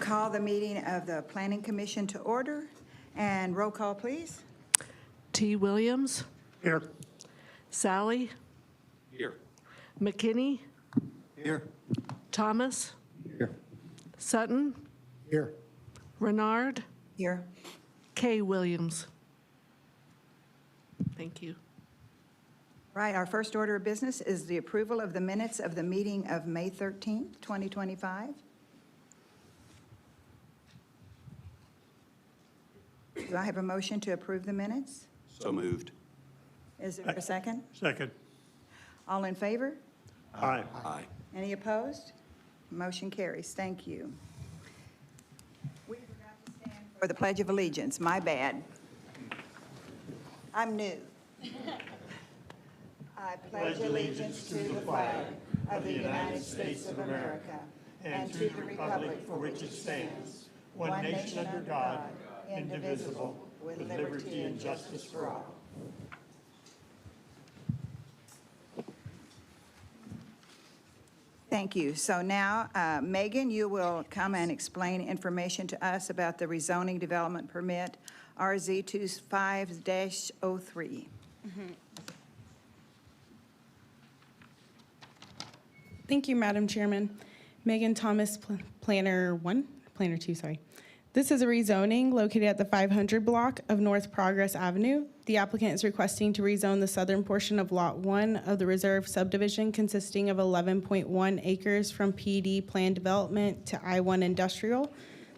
call the meeting of the Planning Commission to order, and roll call, please. T. Williams. Here. Sally. Here. McKinney. Here. Thomas. Here. Sutton. Here. Renard. Here. K. Williams. Thank you. Right, our first order of business is the approval of the minutes of the meeting of May 13th, 2025. Do I have a motion to approve the minutes? So moved. Is there a second? Second. All in favor? Aye. Aye. Any opposed? Motion carries. Thank you. We forgot to stand for the Pledge of Allegiance. My bad. I'm new. I pledge allegiance to the flag of the United States of America and to the republic for which it stands, one nation under God, indivisible, with liberty and justice for all. Thank you. So now, Maegan, you will come and explain information to us about the rezoning development permit, RZ25-03. Thank you, Madam Chairman. Maegan Thomas, Planner 2, sorry. This is a rezoning located at the 500 block of North Progress Avenue. The applicant is requesting to rezone the southern portion of Lot 1 of the reserve subdivision consisting of 11.1 acres from PD planned development to I-1 industrial.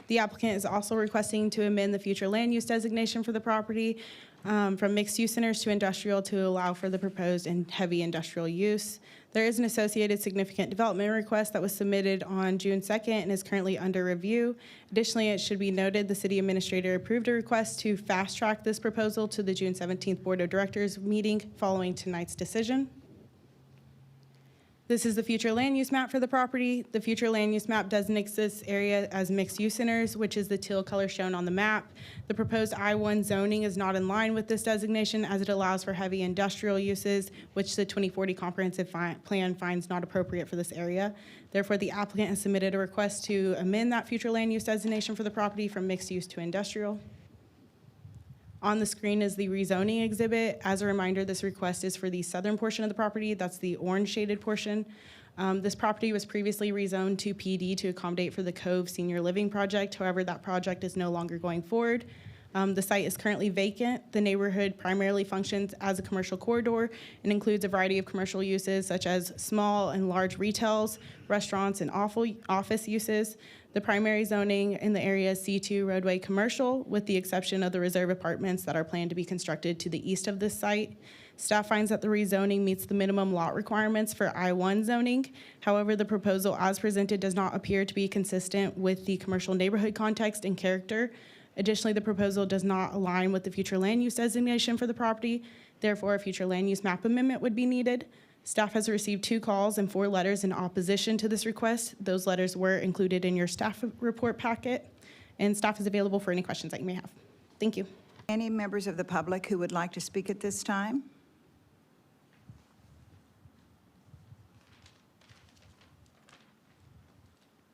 The applicant is also requesting to amend the future land use designation for the property from mixed-use centers to industrial to allow for the proposed and heavy industrial use. There is an associated significant development request that was submitted on June 2nd and is currently under review. Additionally, it should be noted the city administrator approved a request to fast-track this proposal to the June 17th Board of Directors meeting following tonight's decision. This is the future land use map for the property. The future land use map designates this area as mixed use centers, which is the teal color shown on the map. The proposed I-1 zoning is not in line with this designation as it allows for heavy industrial uses, which the 2040 comprehensive plan finds not appropriate for this area. Therefore, the applicant has submitted a request to amend that future land use designation for the property from mixed use to industrial. On the screen is the rezoning exhibit. As a reminder, this request is for the southern portion of the property. That's the orange shaded portion. This property was previously rezoned to PD to accommodate for the Cove Senior Living Project. However, that project is no longer going forward. The site is currently vacant. The neighborhood primarily functions as a commercial corridor and includes a variety of commercial uses such as small and large retails, restaurants, and office uses. The primary zoning in the area is C2 roadway commercial, with the exception of the reserve apartments that are planned to be constructed to the east of this site. Staff finds that the rezoning meets the minimum lot requirements for I-1 zoning. However, the proposal as presented does not appear to be consistent with the commercial neighborhood context and character. Additionally, the proposal does not align with the future land use designation for the property. Therefore, a future land use map amendment would be needed. Staff has received 2 calls and 4 letters in opposition to this request. Those letters were included in your staff report packet, and staff is available for any questions that you may have. Thank you. Any members of the public who would like to speak at this time?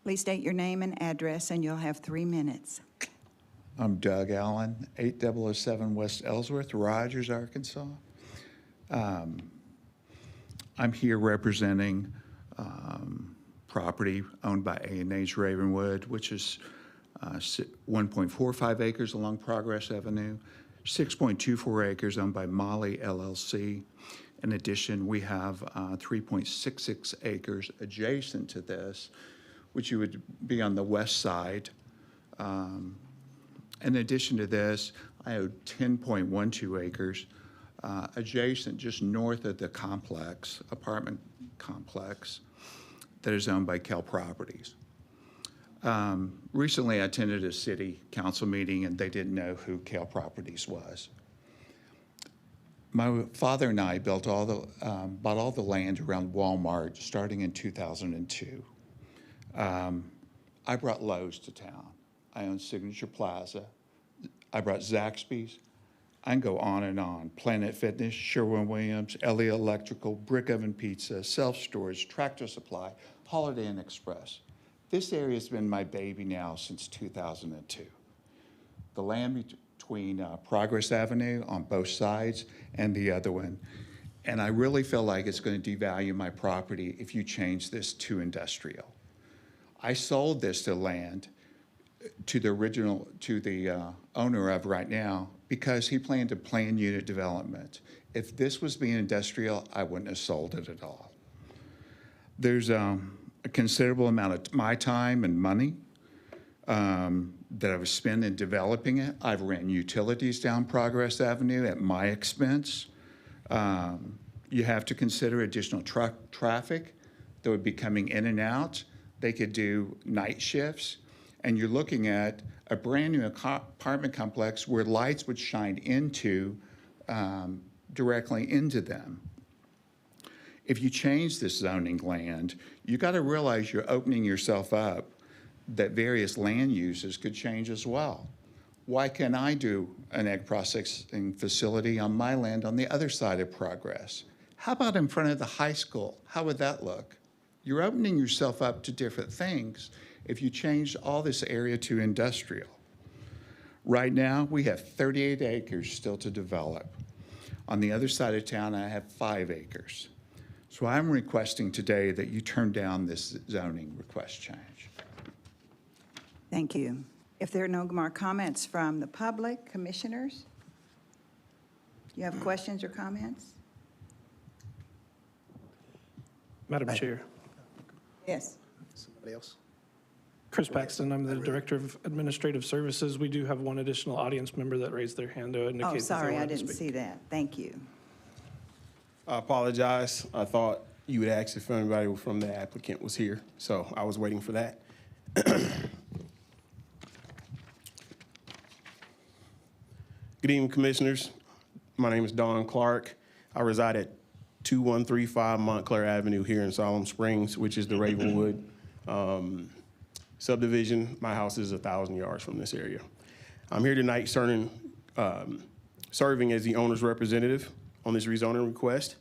Please state your name and address, and you'll have 3 minutes. I'm Doug Allen, 8007 West Ellsworth, Rogers, Arkansas. I'm here representing property owned by A&H Ravenwood, which is 1.45 acres along Progress Avenue, 6.24 acres owned by Molly LLC. In addition, we have 3.66 acres adjacent to this, which you would be on the west side. In addition to this, I own 10.12 acres adjacent just north of the complex, apartment complex, that is owned by Kell Properties. Recently, I attended a city council meeting and they didn't know who Kell Properties was. My father and I bought all the land around Walmart starting in 2002. I brought Lowe's to town. I own Signature Plaza. I brought Zaxby's. I can go on and on. Planet Fitness, Sherwin-Williams, Elliott Electrical, Brick Oven Pizza, Self Storage, Tractor Supply, Holiday Inn Express. This area's been my baby now since 2002. The land between Progress Avenue on both sides and the other one. And I really feel like it's going to devalue my property if you change this to industrial. I sold this to land to the owner of right now because he planned to plan unit development. If this was being industrial, I wouldn't have sold it at all. There's a considerable amount of my time and money that I've spent in developing it. I've ran utilities down Progress Avenue at my expense. You have to consider additional traffic that would be coming in and out. They could do night shifts. And you're looking at a brand new apartment complex where lights would shine into, directly into them. If you change this zoning land, you got to realize you're opening yourself up that various land uses could change as well. Why can't I do an egg processing facility on my land on the other side of Progress? How about in front of the high school? How would that look? You're opening yourself up to different things if you change all this area to industrial. Right now, we have 38 acres still to develop. On the other side of town, I have 5 acres. So I'm requesting today that you turn down this zoning request change. Thank you. If there are no more comments from the public, commissioners, you have questions or comments? Madam Chair. Yes. Somebody else? Chris Paxton, I'm the Director of Administrative Services. We do have one additional audience member that raised their hand to indicate Oh, that they sorry, I wanted to didn't speak. see that. Thank you. I apologize. I thought you would ask if anybody from the applicant was here, so I was waiting for that. Good evening, Commissioners. My name is Don Clark. I reside at 2135 Montclair Avenue here in Siloam Springs, which is the Ravenwood subdivision. My house is 1,000 yards from this area. I'm here tonight serving as the owner's representative on this rezoning request.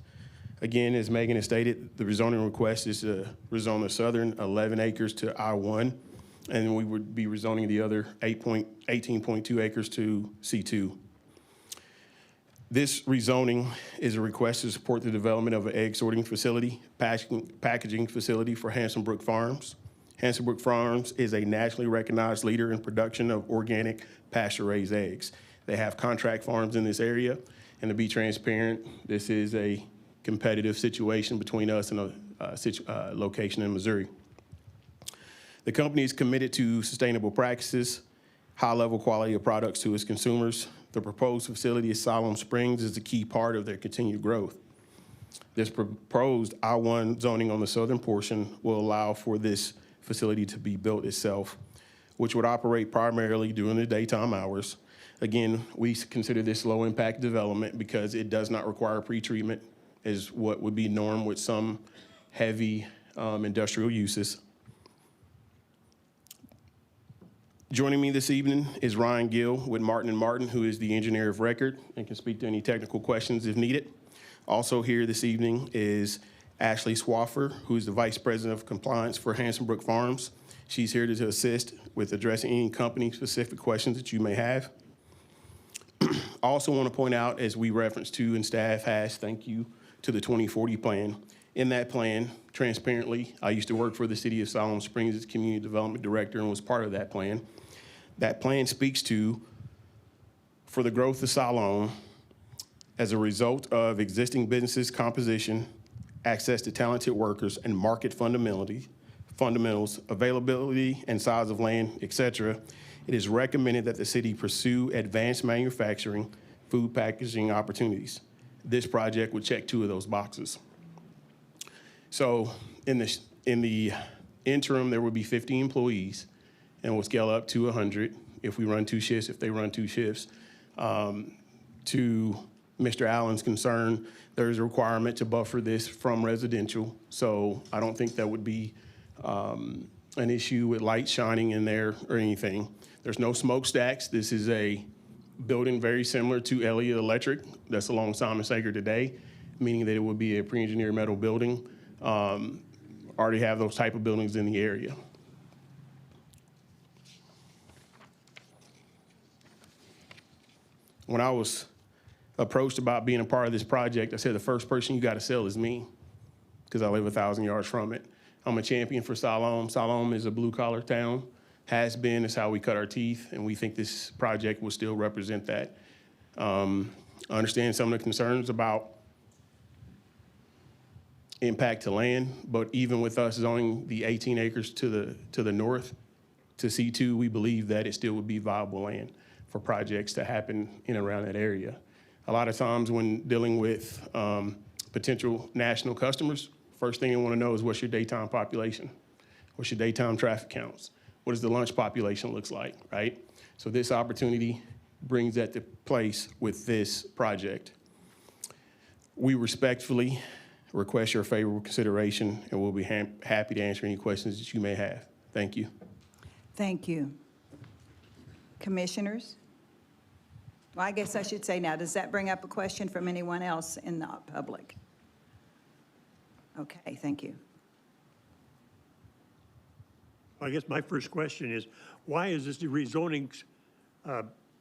Again, as Maegan has stated, the rezoning request is to rezone the southern 11 acres to I-1, and we would be rezoning the other 18.2 acres to C2. This rezoning is a request to support the development of an egg sorting facility, packaging facility for Hansenbrook Farms. Hansenbrook Farms is a nationally recognized leader in production of organic pasture-raised eggs. They have contract farms in this area, and to be transparent, this is a competitive situation between us and a location in Missouri. The company is committed to sustainable practices, high-level quality of products to its consumers. The proposed facility at Siloam Springs is a key part of their continued growth. This proposed I-1 zoning on the southern portion will allow for this facility to be built itself, which would operate primarily during the daytime hours. Again, we consider this low-impact development because it does not require pretreatment, as what would be norm with some heavy industrial uses. Joining me this evening is Ryan Gill with Martin & Martin, who is the engineer of record and can speak to any technical questions if needed. Also here this evening is Ashley Swaffer, who is the Vice President of Compliance for Hansenbrook Farms. She's here to assist with addressing any company-specific questions that you may have. I also want to point out, as we referenced to and staff has, thank you to the 2040 plan. In that plan, transparently, I used to work for the City of Siloam Springs as Community Development Director and was part of that plan. That plan speaks to, for the growth of Siloam, as a result of existing businesses composition, access to talented workers, and market fundamentals, availability and size of land, et cetera, it is recommended that the city pursue advanced manufacturing, food packaging opportunities. This project would check 2 of those boxes. So in the interim, there would be 50 employees, and we'll scale up to 100 if we run 2 shifts, if they run 2 shifts. To Mr. Allen's concern, there is a requirement to buffer this from residential, so I don't think that would be an issue with light shining in there or anything. There's no smokestacks. This is a building very similar to Elliott Electric that's along Simon Sager today, meaning that it would be a pre-engineered metal building. Already have those type of buildings in the area. When I was approached about being a part of this project, I said the first person you got to sell is me, because I live 1,000 yards from it. I'm a champion for Siloam. Siloam is a blue-collar town, has been. It's how we cut our teeth, and we think this project will still represent that. I understand some of the concerns about impact to land, but even with us zoning the 18 acres to the north to C2, we believe that it still would be viable land for projects to happen in and around that area. A lot of times when dealing with potential national customers, first thing they want to know is what's your daytime population? What's your daytime traffic counts? What does the lunch population looks like, right? So this opportunity brings that to place with this project. We respectfully request your favorable consideration, and we'll be happy to answer any questions that you may have. Thank you. Thank you. Commissioners? Well, I guess I should say now, does that bring up a question from anyone else in the public? Okay, thank you. I guess my first question is, why is this rezoning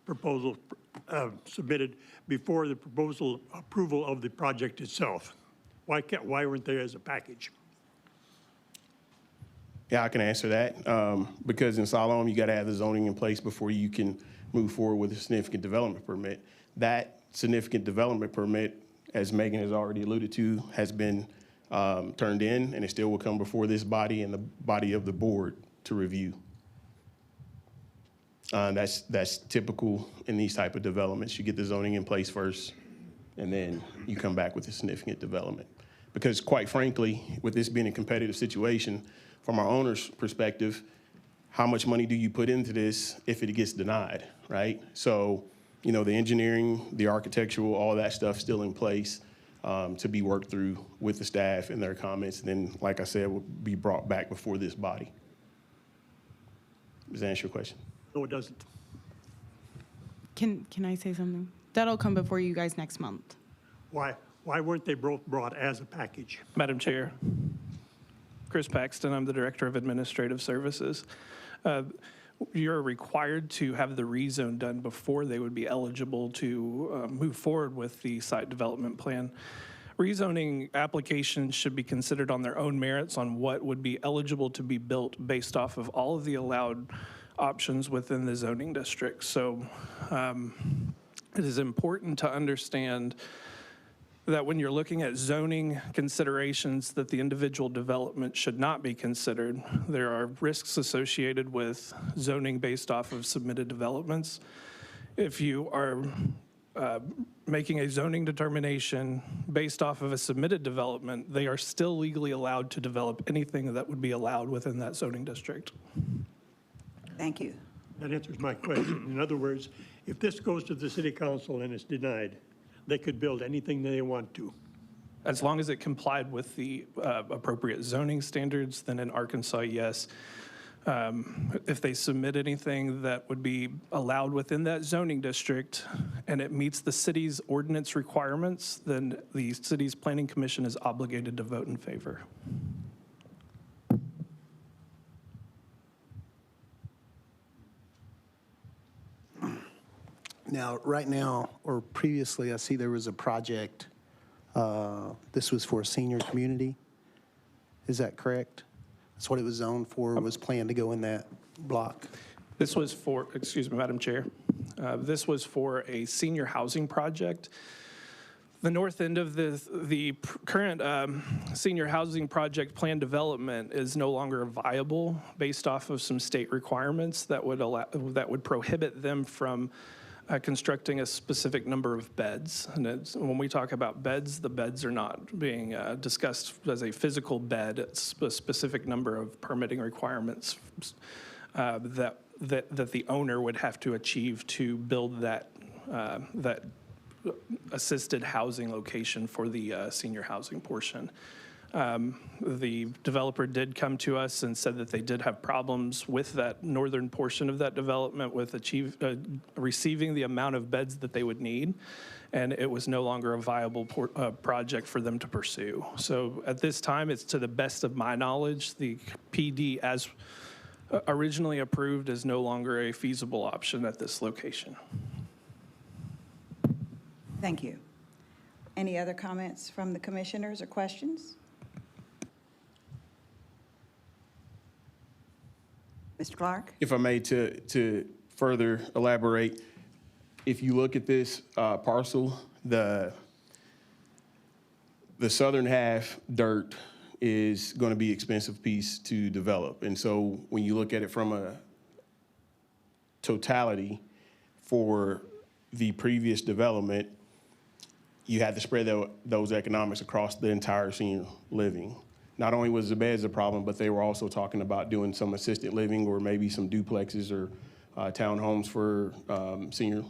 proposal submitted before the proposal approval of the project itself? Why weren't they as a package? Yeah, I can answer that. Because in Siloam, you got to have the zoning in place before you can move forward with a significant development permit. That significant development permit, as Maegan has already alluded to, has been turned in, and it still will come before this body and the body of the board to review. That's typical in these type of developments. You get the zoning in place first, and then you come back with a significant development. Because quite frankly, with this being a competitive situation, from our owner's perspective, how much money do you put into this if it gets denied, right? So, you know, the engineering, the architectural, all that stuff still in place to be worked through with the staff and their comments. And then, like I said, will be brought back before this body. Does that answer your question? No, it doesn't. Can I say something? That'll come before you guys next month. Why weren't they both brought as a package? Madam Chair, Chris Paxton, I'm the Director of Administrative Services. You're required to have the rezone done before they would be eligible to move forward with the site development plan. Rezoning applications should be considered on their own merits on what would be eligible to be built based off of all of the allowed options within the zoning district. So it is important to understand that when you're looking at zoning considerations that the individual development should not be considered. There are risks associated with zoning based off of submitted developments. If you are making a zoning determination based off of a submitted development, they are still legally allowed to develop anything that would be allowed within that zoning district. Thank you. That answers my question. In other words, if this goes to the city council and it's denied, they could build anything they want to. As long as it complied with the appropriate zoning standards, then in Arkansas, yes. If they submit anything that would be allowed within that zoning district and it meets the city's ordinance requirements, then the city's planning commission is obligated to vote in favor. Now, right now, or previously, I see there was a project, this was for a senior community. Is that correct? That's what it was zoned for, was planned to go in that block? This was for, excuse me, Madam Chair, this was for a senior housing project. The north end of the current senior housing project plan development is no longer viable based off of some state requirements that would prohibit them from constructing a specific number of beds. And when we talk about beds, the beds are not being discussed as a physical bed. It's a specific number of permitting requirements that the owner would have to achieve to build that assisted housing location for the senior housing portion. The developer did come to us and said that they did have problems with that northern portion of that development with receiving the amount of beds that they would need, and it was no longer a viable project for them to pursue. So at this time, it's to the best of my knowledge, the PD as originally approved is no longer a feasible option at this location. Thank you. Any other comments from the commissioners or questions? Mr. Clark? If I may, to further elaborate, if you look at this parcel, the southern half dirt is going to be expensive piece to develop. And so when you look at it from a totality for the previous development, you had to spread those economics across the entire senior living. Not only was the beds a problem, but they were also talking about doing some assisted living or maybe some duplexes or townhomes for senior.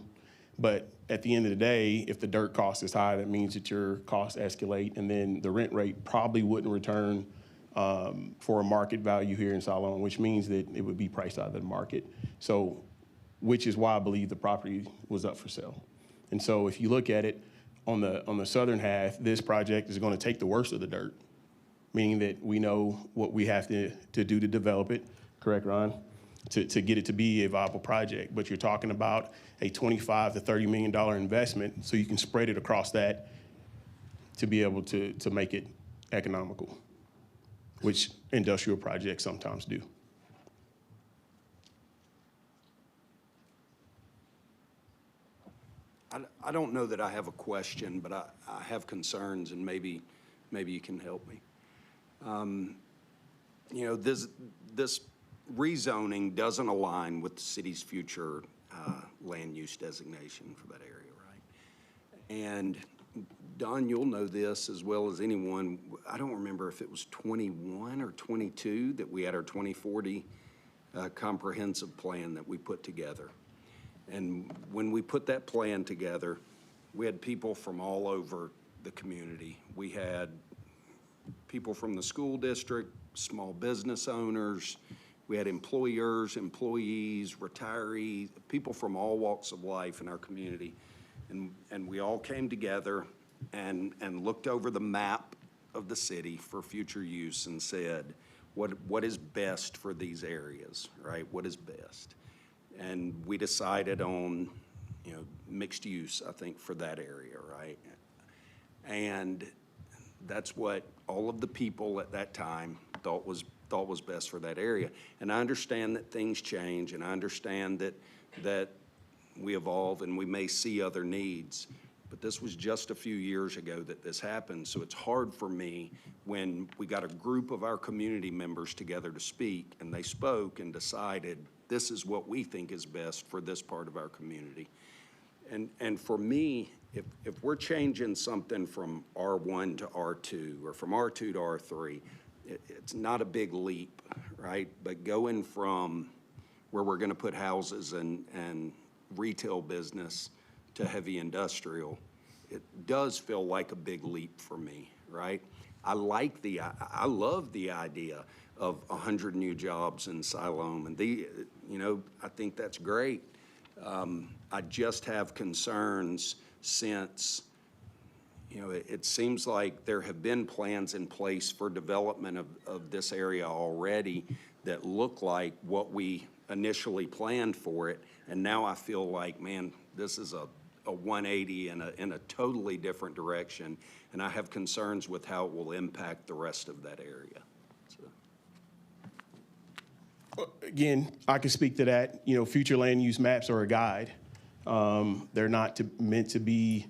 But at the end of the day, if the dirt cost is high, that means that your costs escalate, and then the rent rate probably wouldn't return for a market value here in Siloam, which means that it would be priced out of the market. So, which is why I believe the property was up for sale. And so if you look at it on the southern half, this project is going to take the worst of the dirt, meaning that we know what we have to do to develop it, correct, Ron? To get it to be a viable project. But you're talking about a $25 to $30 million investment, so you can spread it across that to be able to make it economical, which industrial projects sometimes do. I don't know that I have a question, but I have concerns, and maybe you can help me. You know, this rezoning doesn't align with the city's future land use designation for that area, right? And Don, you'll know this as well as anyone. I don't remember if it was 21 or 22 that we had our 2040 comprehensive plan that we put together. And when we put that plan together, we had people from all over the community. We had people from the school district, small business owners, we had employers, employees, retirees, people from all walks of life in our community. And we all came together and looked over the map of the city for future use and said, what is best for these areas, right? What is best? And we decided on, you know, mixed use, I think, for that area, right? And that's what all of the people at that time thought was best for that area. And I understand that things change, and I understand that we evolve and we may see other needs. But this was just a few years ago that this happened, so it's hard for me when we got a group of our community members together to speak, and they spoke and decided this is what we think is best for this part of our community. And for me, if we're changing something from R1 to R2 or from R2 to R3, it's not a big leap, right? But going from where we're going to put houses and retail business to heavy industrial, it does feel like a big leap for me, right? I love the idea of 100 new jobs in Siloam, and I think that's great. I just have concerns since, it seems like there have been plans in place for development of this area already that look like what we initially planned for it, and now I feel like, man, this is a 180 in a totally different direction, and I have concerns with how it will impact the rest of that area. Again, I can speak to that. Future land use maps are a guide. They're not meant to be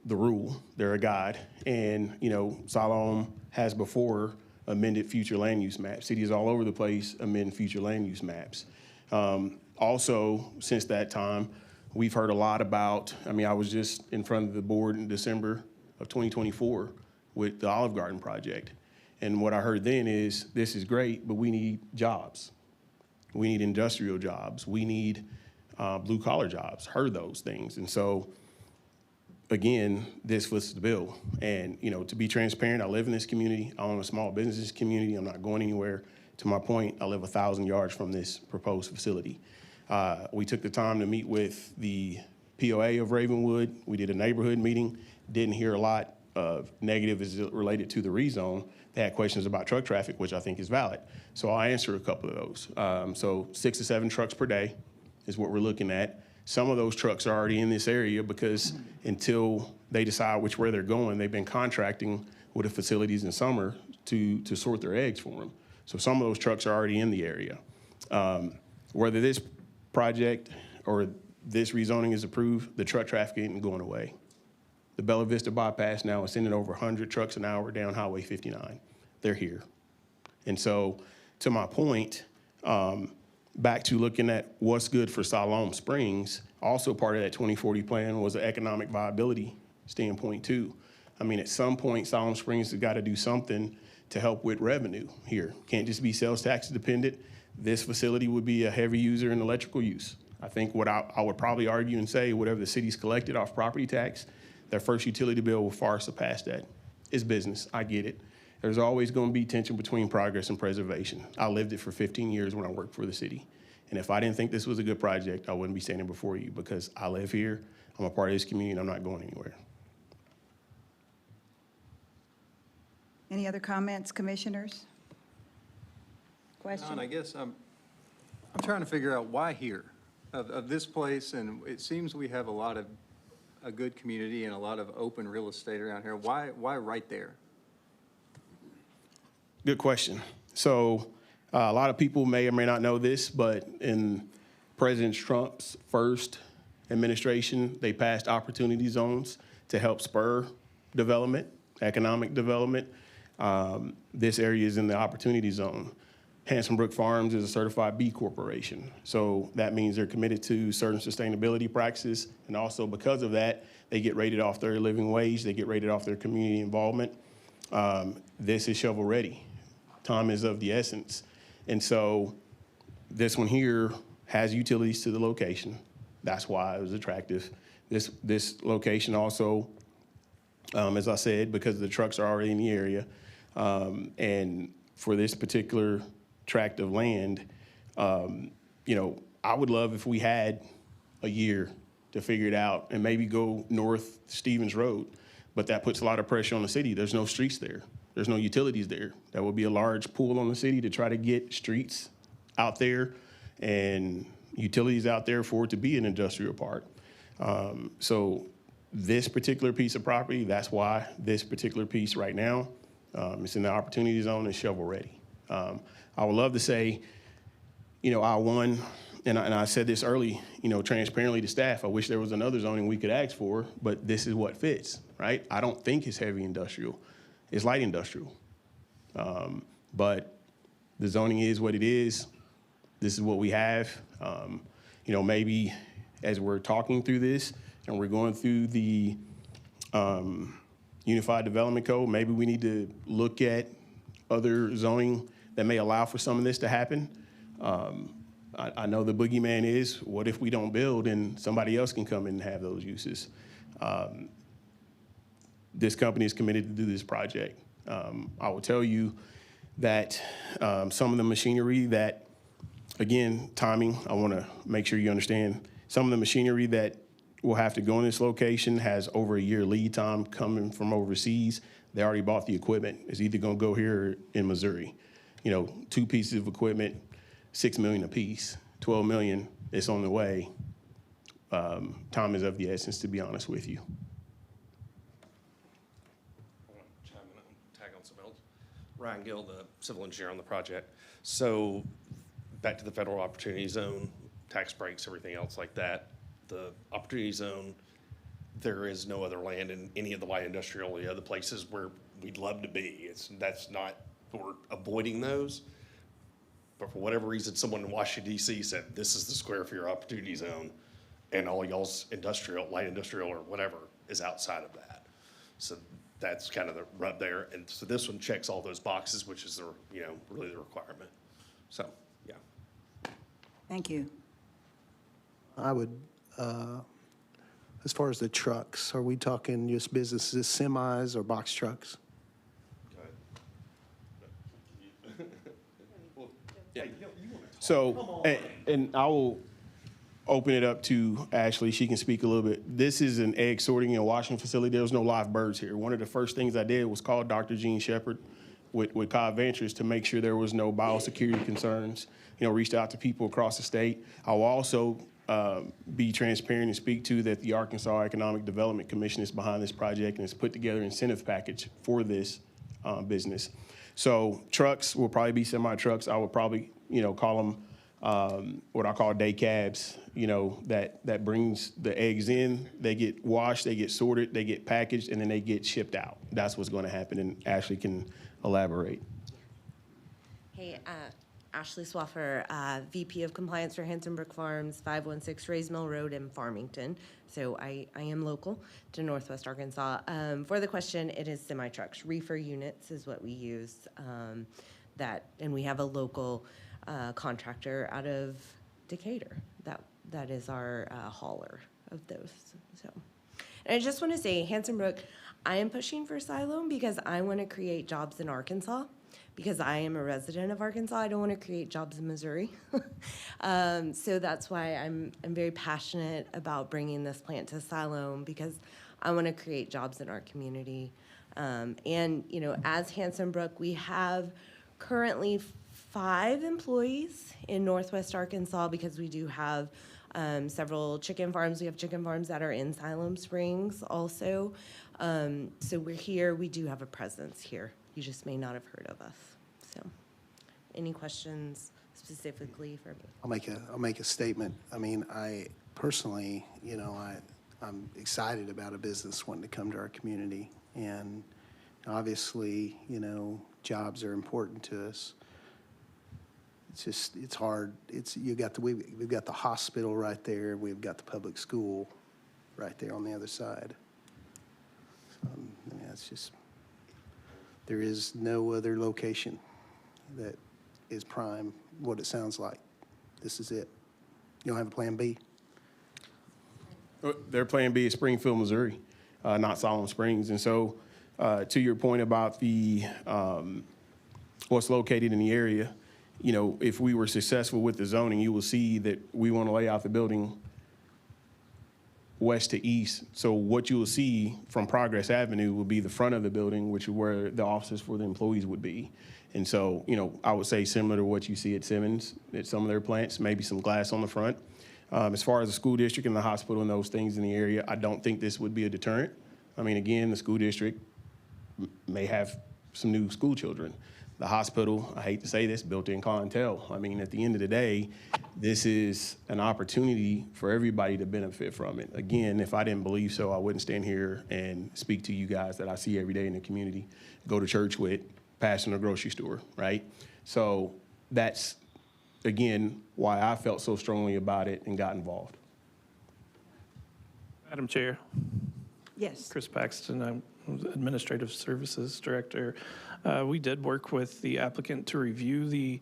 the rule. They're a guide. And, Siloam has before amended future land use maps. Cities all over the place amend future land use maps. Also, since that time, we've heard a lot about, I was just in front of the board in December of 2024 with the Olive Garden project. And what I heard then is, this is great, but we need jobs. We need industrial jobs. We need blue collar jobs. Heard those things. And so, again, this fits the bill. And, to be transparent, I live in this community. I own a small business community. I'm not going anywhere. To my point, I live 1,000 yards from this proposed facility. We took the time to meet with the POA of Ravenwood. We did a neighborhood meeting. Didn't hear a lot of negative as it related to the rezone. They had questions about truck traffic, which I think is valid. So I'll answer a couple of those. So 6 to 7 trucks per day is what we're looking at. Some of those trucks are already in this area because until they decide which way they're going, they've been contracting with the facilities in summer to sort their eggs for them. So some of those trucks are already in the area. Whether this project or this rezoning is approved, the truck traffic ain't going away. The Bella Vista bypass now is sending over 100 trucks an hour down Highway 59. They're here. And so, to my point, back to looking at what's good for Siloam Springs, also part of that 2040 plan was an economic viability standpoint too. I mean, at some point, Siloam Springs has got to do something to help with revenue here. Can't just be sales tax dependent. This facility would be a heavy user in electrical use. I think what I would probably argue and say, whatever the city's collected off property tax, their first utility bill will far surpass that. It's business, I get it. There's always going to be tension between progress and preservation. I lived it for 15 years when I worked for the city. And if I didn't think this was a good project, I wouldn't be standing before you because I live here, I'm a part of this community, and I'm not going anywhere. Any other comments, commissioners? Questions? Don, I guess I'm trying to figure out why here of this place, and it seems we have a good community and a lot of open real estate around here. Why right there? Good question. So a lot of people may or may not know this, but in President Trump's first administration, they passed opportunity zones to help spur development, economic development. This area is in the opportunity zone. Hanson Brook Farms is a certified B Corporation. So that means they're committed to certain sustainability practices. And also because of that, they get rated off their living wage. They get rated off their community involvement. This is shovel ready. Time is of the essence. And so this one here has utilities to the location. That's why it was attractive. This location also, as I said, because the trucks are already in the area, and for this particular tract of land, I would love if we had a year to figure it out and maybe go north Stevens Road, but that puts a lot of pressure on the city. There's no streets there. There's no utilities there. That would be a large pull on the city to try to get streets out there and utilities out there for it to be an industrial park. So this particular piece of property, that's why this particular piece right now, it's in the opportunity zone and shovel ready. I would love to say, I and I said this early, transparently to staff, I wish there was another zoning we could ask for, but this is what fits, right? I don't think it's heavy industrial. It's light industrial. But the zoning is what it is. This is what we have. Maybe as we're talking through this and we're going through the Unified Development Code, maybe we need to look at other zoning that may allow for some of this to happen. I know the boogeyman is, what if we don't build and somebody else can come in and have those uses? This company is committed to do this project. I will tell you that some of the machinery that, again, timing, I want to make sure you understand, some of the machinery that will have to go in this location has over a year lead time coming from overseas. They already bought the equipment. It's either going to go here or in Missouri. 2 pieces of equipment, $6 million a piece, $12 million, it's on the way. Time is of the essence, to be honest with you. Tag on some else. Ryan Gill, the civil engineer on the project. So back to the federal opportunity zone, tax breaks, everything else like that. The opportunity zone, there is no other land in any of the light industrial or the other places where we'd love to be. That's not, we're avoiding those. But for whatever reason, someone in Washington, D.C. said, this is the square for your opportunity zone, and all y'all's industrial, light industrial or whatever is outside of that. So that's kind of the rub there. And so this one checks all those boxes, which is really the requirement. So, yeah. Thank you. I would, as far as the trucks, are we talking just businesses, semis, or box trucks? So, and I will open it up to Ashley. She can speak a little bit. This is an egg sorting and washing facility. There was no live birds here. One of the first things I did was call Dr. Gene Shepard with Cobb Ventures to make sure there was no biosecurity concerns. Reached out to people across the state. I will also be transparent and speak to that the Arkansas Economic Development Commission is behind this project and has put together an incentive package for this business. So trucks will probably be semi-trucks. I would probably, call them what I call day cabs, that brings the eggs in. They get washed, they get sorted, they get packaged, and then they get shipped out. That's what's going to happen, and Ashley can elaborate. Hey, Ashley Swaffer, VP of Compliance for Hanson Brook Farms, 516 Rays Mill Road in Farmington. So I am local to Northwest Arkansas. For the question, it is semi-trucks. Reefer units is what we use. And we have a local contractor out of Decatur. That is our hauler of those. So, and I just want to say, Hanson Brook, I am pushing for Siloam because I want to create jobs in Arkansas. Because I am a resident of Arkansas, I don't want to create jobs in Missouri. So that's why I'm very passionate about bringing this plant to Siloam, because I want to create jobs in our community. And, as Hanson Brook, we have currently 5 employees in Northwest Arkansas, because we do have several chicken farms. We have chicken farms that are in Siloam Springs also. So we're here. We do have a presence here. You just may not have heard of us. So, any questions specifically for me? I'll make a statement. I mean, I personally, I'm excited about a business wanting to come to our community, and obviously, jobs are important to us. It's hard. We've got the hospital right there. We've got the public school right there on the other side. So, it's just. There is no other location that is prime, what it sounds like. This is it. You don't have a plan B? Their plan B is Springfield, Missouri, not Siloam Springs. And so to your point about the what's located in the area, if we were successful with the zoning, you will see that we want to lay out the building west to east. So what you will see from Progress Avenue will be the front of the building, which is where the offices for the employees would be. And so, I would say similar to what you see at Simmons, at some of their plants, maybe some glass on the front. As far as the school district and the hospital and those things in the area, I don't think this would be a deterrent. I mean, again, the school district may have some new school children. The hospital, I hate to say this, built-in clientele. I mean, at the end of the day, this is an opportunity for everybody to benefit from it. Again, if I didn't believe so, I wouldn't stand here and speak to you guys that I see every day in the community, go to church with, passing a grocery store, right? So that's, again, why I felt so strongly about it and got involved. Madam Chair. Yes. Chris Paxton, I'm Administrative Services Director. We did work with the applicant to review the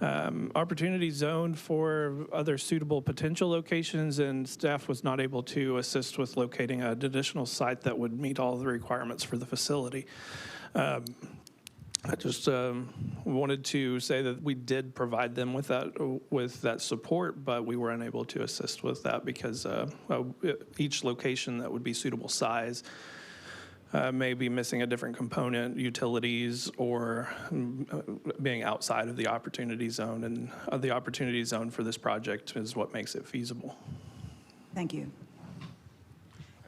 opportunity zone for other suitable potential locations, and staff was not able to assist with locating an additional site that would meet all the requirements for the facility. I just wanted to say that we did provide them with that support, but we were unable to assist with that because each location that would be suitable size may be missing a different component, utilities, or being outside of the opportunity zone. And the opportunity zone for this project is what makes it feasible. Thank you.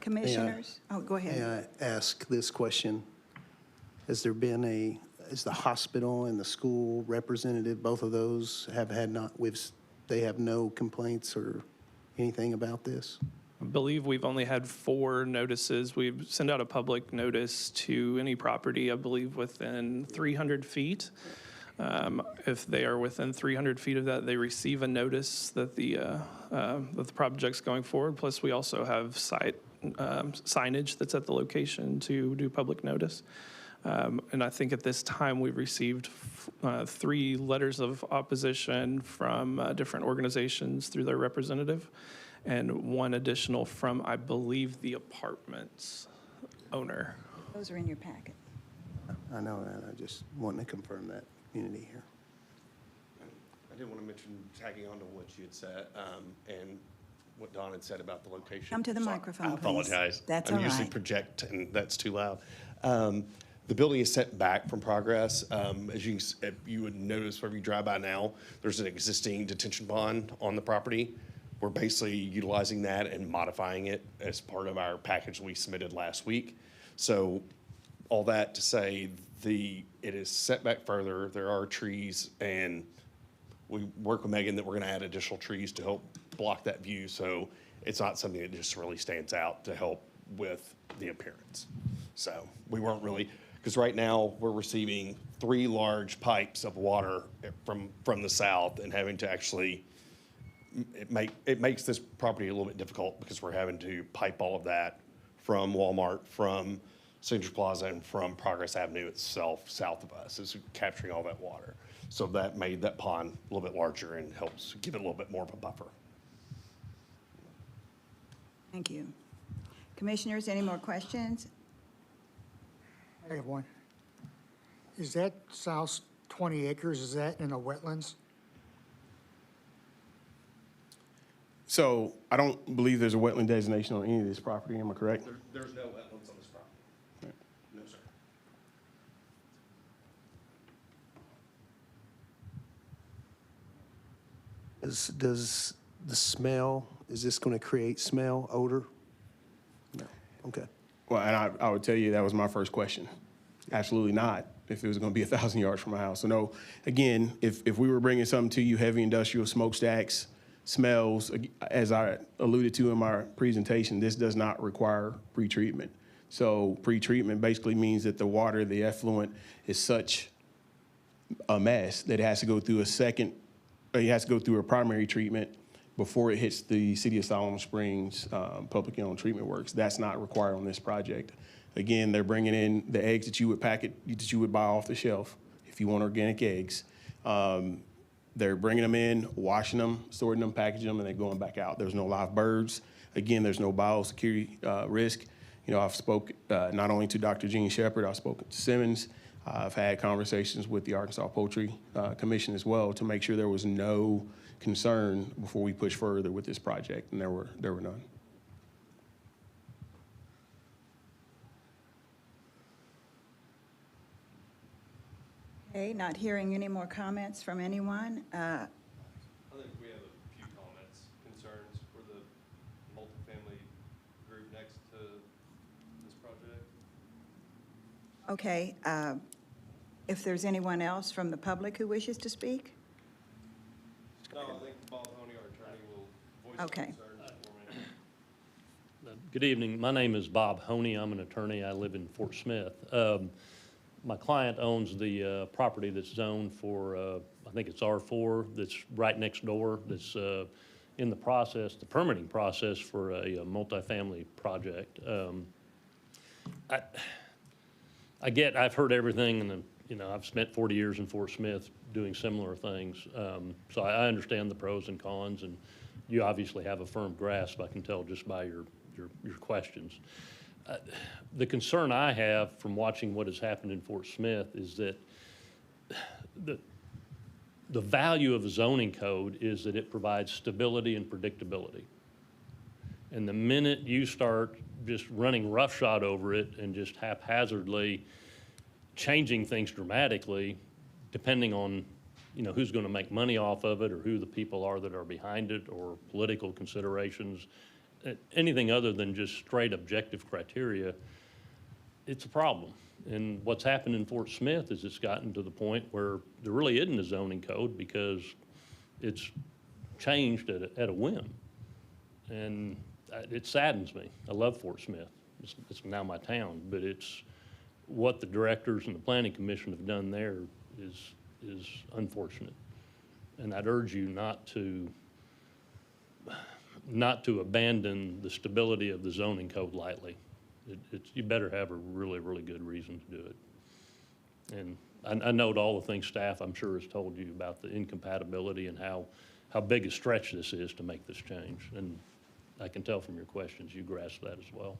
Commissioners? Go ahead. May I ask this question? Is the hospital and the school representative, both of those they have no complaints or anything about this? I believe we've only had 4 notices. We've sent out a public notice to any property, I believe, within 300 feet. If they are within 300 feet of that, they receive a notice that the project's going forward. Plus, we also have signage that's at the location to do public notice. And I think at this time we've received 3 letters of opposition from different organizations through their representative, and 1 additional from, I believe, the apartment's owner. Those are in your packet. I know that. I just wanted to confirm that community here. I did want to mention, tagging on to what you had said, and what Don had said about the location. Come to the microphone, I please. apologize. That's I'm all usually right. project, and that's too loud. The building is set back from Progress. As you would notice wherever you drive by now, there's an existing detention pond on the property. we're basically utilizing that and modifying it as part of our package we submitted last week. So all that to say, it is set back further. There are trees, and we work with Maegan that we're gonna add additional trees to help block that view. So it's not something that just really stands out to help with the appearance. So we weren't really, because right now we're receiving 3 large pipes of water from the south and having to actually, it makes this property a little bit difficult because we're having to pipe all of that from Walmart, from Signature Plaza, and from Progress Avenue itself, south of us, is capturing all that water. So that made that pond a little bit larger and helps give it a little bit more of a buffer. Thank you. Commissioners, any more questions? I have one. Is that south 20 acres, is that in the wetlands? So I don't believe there's a wetland designation on any of this property, am I correct? There's no wetlands on this property. No, sir. Does the smell, is this going to create smell, odor? No, okay. Well, and I would tell you that was my first question. Absolutely not, if it was going to be 1,000 yards from my house. So no, again, if we were bringing something to you, heavy industrial smokestacks, smells, as I alluded to in my presentation, this does not require pretreatment. So pretreatment basically means that the water, the effluent, is such a mess that it has to go through a primary treatment before it hits the City of Siloam Springs publicly owned treatment works. That's not required on this project. Again, they're bringing in the eggs that you would buy off the shelf if you want organic eggs. They're bringing them in, washing them, sorting them, packaging them, and then going back out. There's no live birds. Again, there's no biosecurity risk. You know, I've spoke not only to Dr. Gene Shepard, I've spoken to Simmons. I've had conversations with the Arkansas Poultry Commission as well to make sure there was no concern before we push further with this project, and there were none. Okay, not hearing any more comments from anyone. I think we have a few comments, concerns for the multifamily group next to this project. Okay, if there's anyone else from the public who wishes to speak? No, I think Bob Honey, our attorney, will voice Okay. concerns for me. Good evening. My name is Bob Honey. I'm an attorney. I live in Fort Smith. My client owns the property that's zoned for, I think it's R4, that's right next door, that's in the process, the permitting process for a multifamily project. I've heard everything, and I've spent 40 years in Fort Smith doing similar things. So I understand the pros and cons, and you obviously have a firm grasp, I can tell just by your questions. The concern I have from watching what has happened in Fort Smith is that the value of a zoning code is that it provides stability and predictability. And the minute you start just running roughshod over it and just haphazardly changing things dramatically, depending on who's going to make money off of it or who the people are that are behind it or political considerations, anything other than just straight objective criteria, it's a problem. And what's happened in Fort Smith is it's gotten to the point where there really isn't a zoning code because it's changed at a whim. And it saddens me. I love Fort Smith. It's now my town, but it's what the directors and the planning commission have done there is unfortunate. And I'd urge you not to abandon the stability of the zoning code lightly. You better have a really, really good reason to do it. And I note all the things staff, I'm sure, has told you about the incompatibility and how big a stretch this is to make this change. And I can tell from your questions you grasp that as well.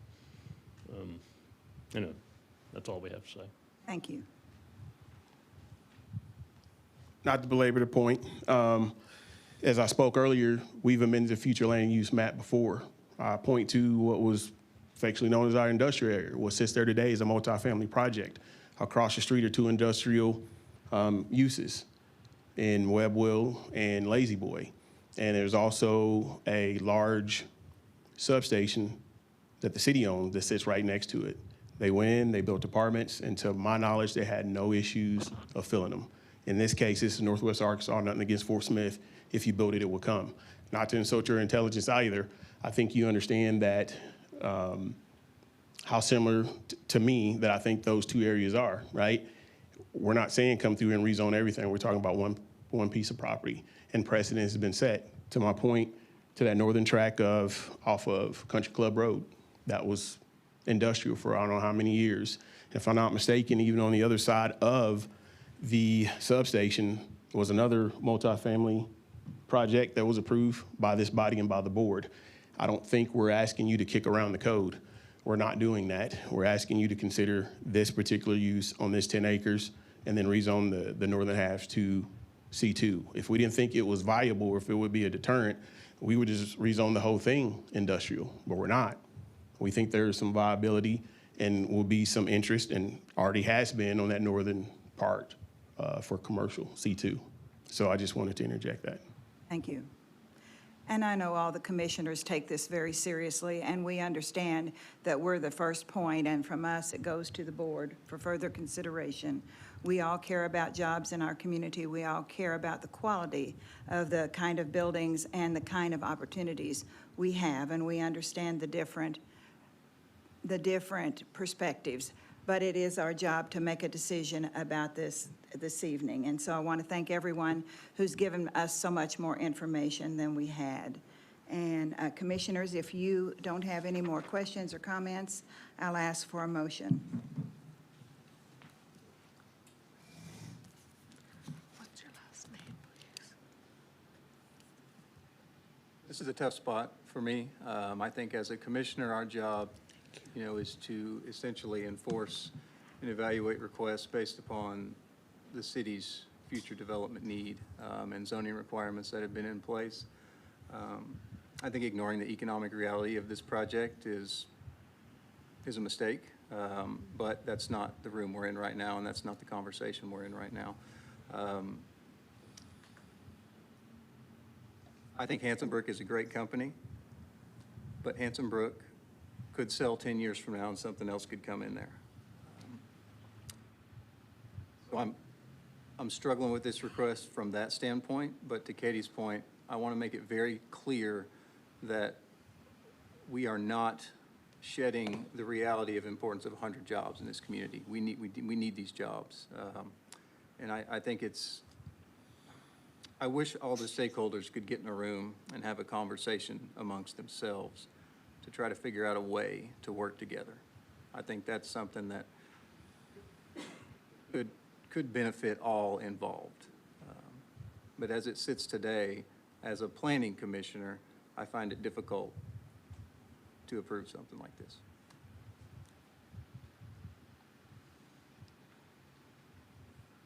That's all we have to say. Thank you. Not to belabor the point, as I spoke earlier, we've amended the future land use map before. I point to what was affectionately known as our industrial area. What sits there today is a multifamily project. Across the street are 2 industrial uses in Webwell and Lazy Boy. And there's also a large substation that the city owns that sits right next to it. They went in, they built apartments, and to my knowledge, they had no issues of filling them. In this case, this is Northwest Arkansas, nothing against Fort Smith. If you build it, it will come. Not to insult your intelligence either. I think you understand that how similar to me that I think those two areas are, right? We're not saying come through and rezone everything. We're talking about one piece of property, and precedent has been set. To my point, to that northern track off of Country Club Road, that was industrial for I don't know how many years. If I'm not mistaken, even on the other side of the substation was another multifamily project that was approved by this body and by the board. I don't think we're asking you to kick around the code. We're not doing that. We're asking you to consider this particular use on this 10 acres and then rezone the northern half to C2. If we didn't think it was viable or if it would be a deterrent, we would just rezone the whole thing industrial, but we're not. We think there's some viability and will be some interest, and already has been on that northern part for commercial C2. So I just wanted to interject that. Thank you. And I know all the commissioners take this very seriously, and we understand that we're the first point, and from us, it goes to the board for further consideration. We all care about jobs in our community. We all care about the quality of the kind of buildings and the kind of opportunities we have, and we understand the different perspectives. But it is our job to make a decision about this evening. And so I want to thank everyone who's given us so much more information than we had. And commissioners, if you don't have any more questions or comments, I'll ask for a motion. What's your last name, please? This is a tough spot for me. I think as a commissioner, our job, is to essentially enforce and evaluate requests based upon the city's future development need and zoning requirements that have been in place. I think ignoring the economic reality of this project is a mistake, but that's not the room we're in right now, and that's not the conversation we're in right now. I think Hanson Brook is a great company, but Hanson Brook could sell 10 years from now and something else could come in there. So I'm struggling with this request from that standpoint, but to Katie's point, I want to make it very clear that we are not shedding the reality of importance of 100 jobs in this community. We need these jobs. And I think I wish all the stakeholders could get in a room and have a conversation amongst themselves to try to figure out a way to work together. I think that's something that could benefit all involved. But as it sits today, as a planning commissioner, I find it difficult to approve something like this.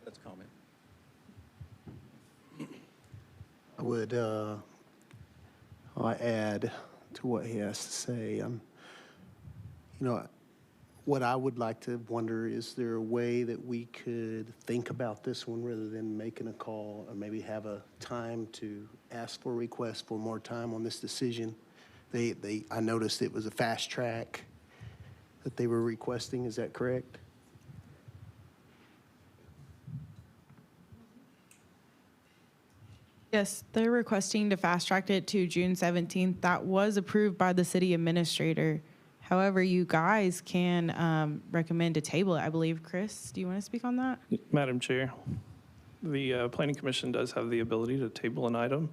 That's a comment. I would I'll add to what he has to say. What I would like to wonder, is there a way that we could think about this one rather than making a call, or maybe have a time to ask for a request for more time on this decision? I noticed it was a fast track that they were requesting. Is that correct? Yes, they're requesting to fast track it to June 17th. That was approved by the city administrator. However, you guys can recommend to table it, I believe. Chris, do you want to speak on that? Madam Chair, the Planning Commission does have the ability to table an item.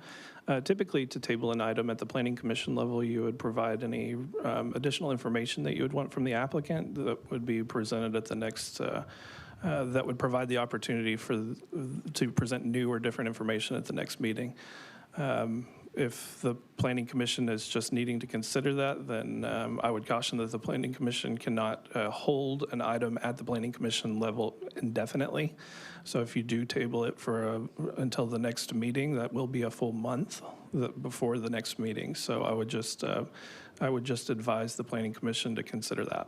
Typically, to table an item at the Planning Commission level, you would provide any additional information that you would want from the applicant that would be presented at the next, that would provide the opportunity to present new or different information at the next meeting. If the Planning Commission is just needing to consider that, then I would caution that the Planning Commission cannot hold an item at the Planning Commission level indefinitely. So if you do table it until the next meeting, that will be a full month before the next meeting. So I would just advise the Planning Commission to consider that.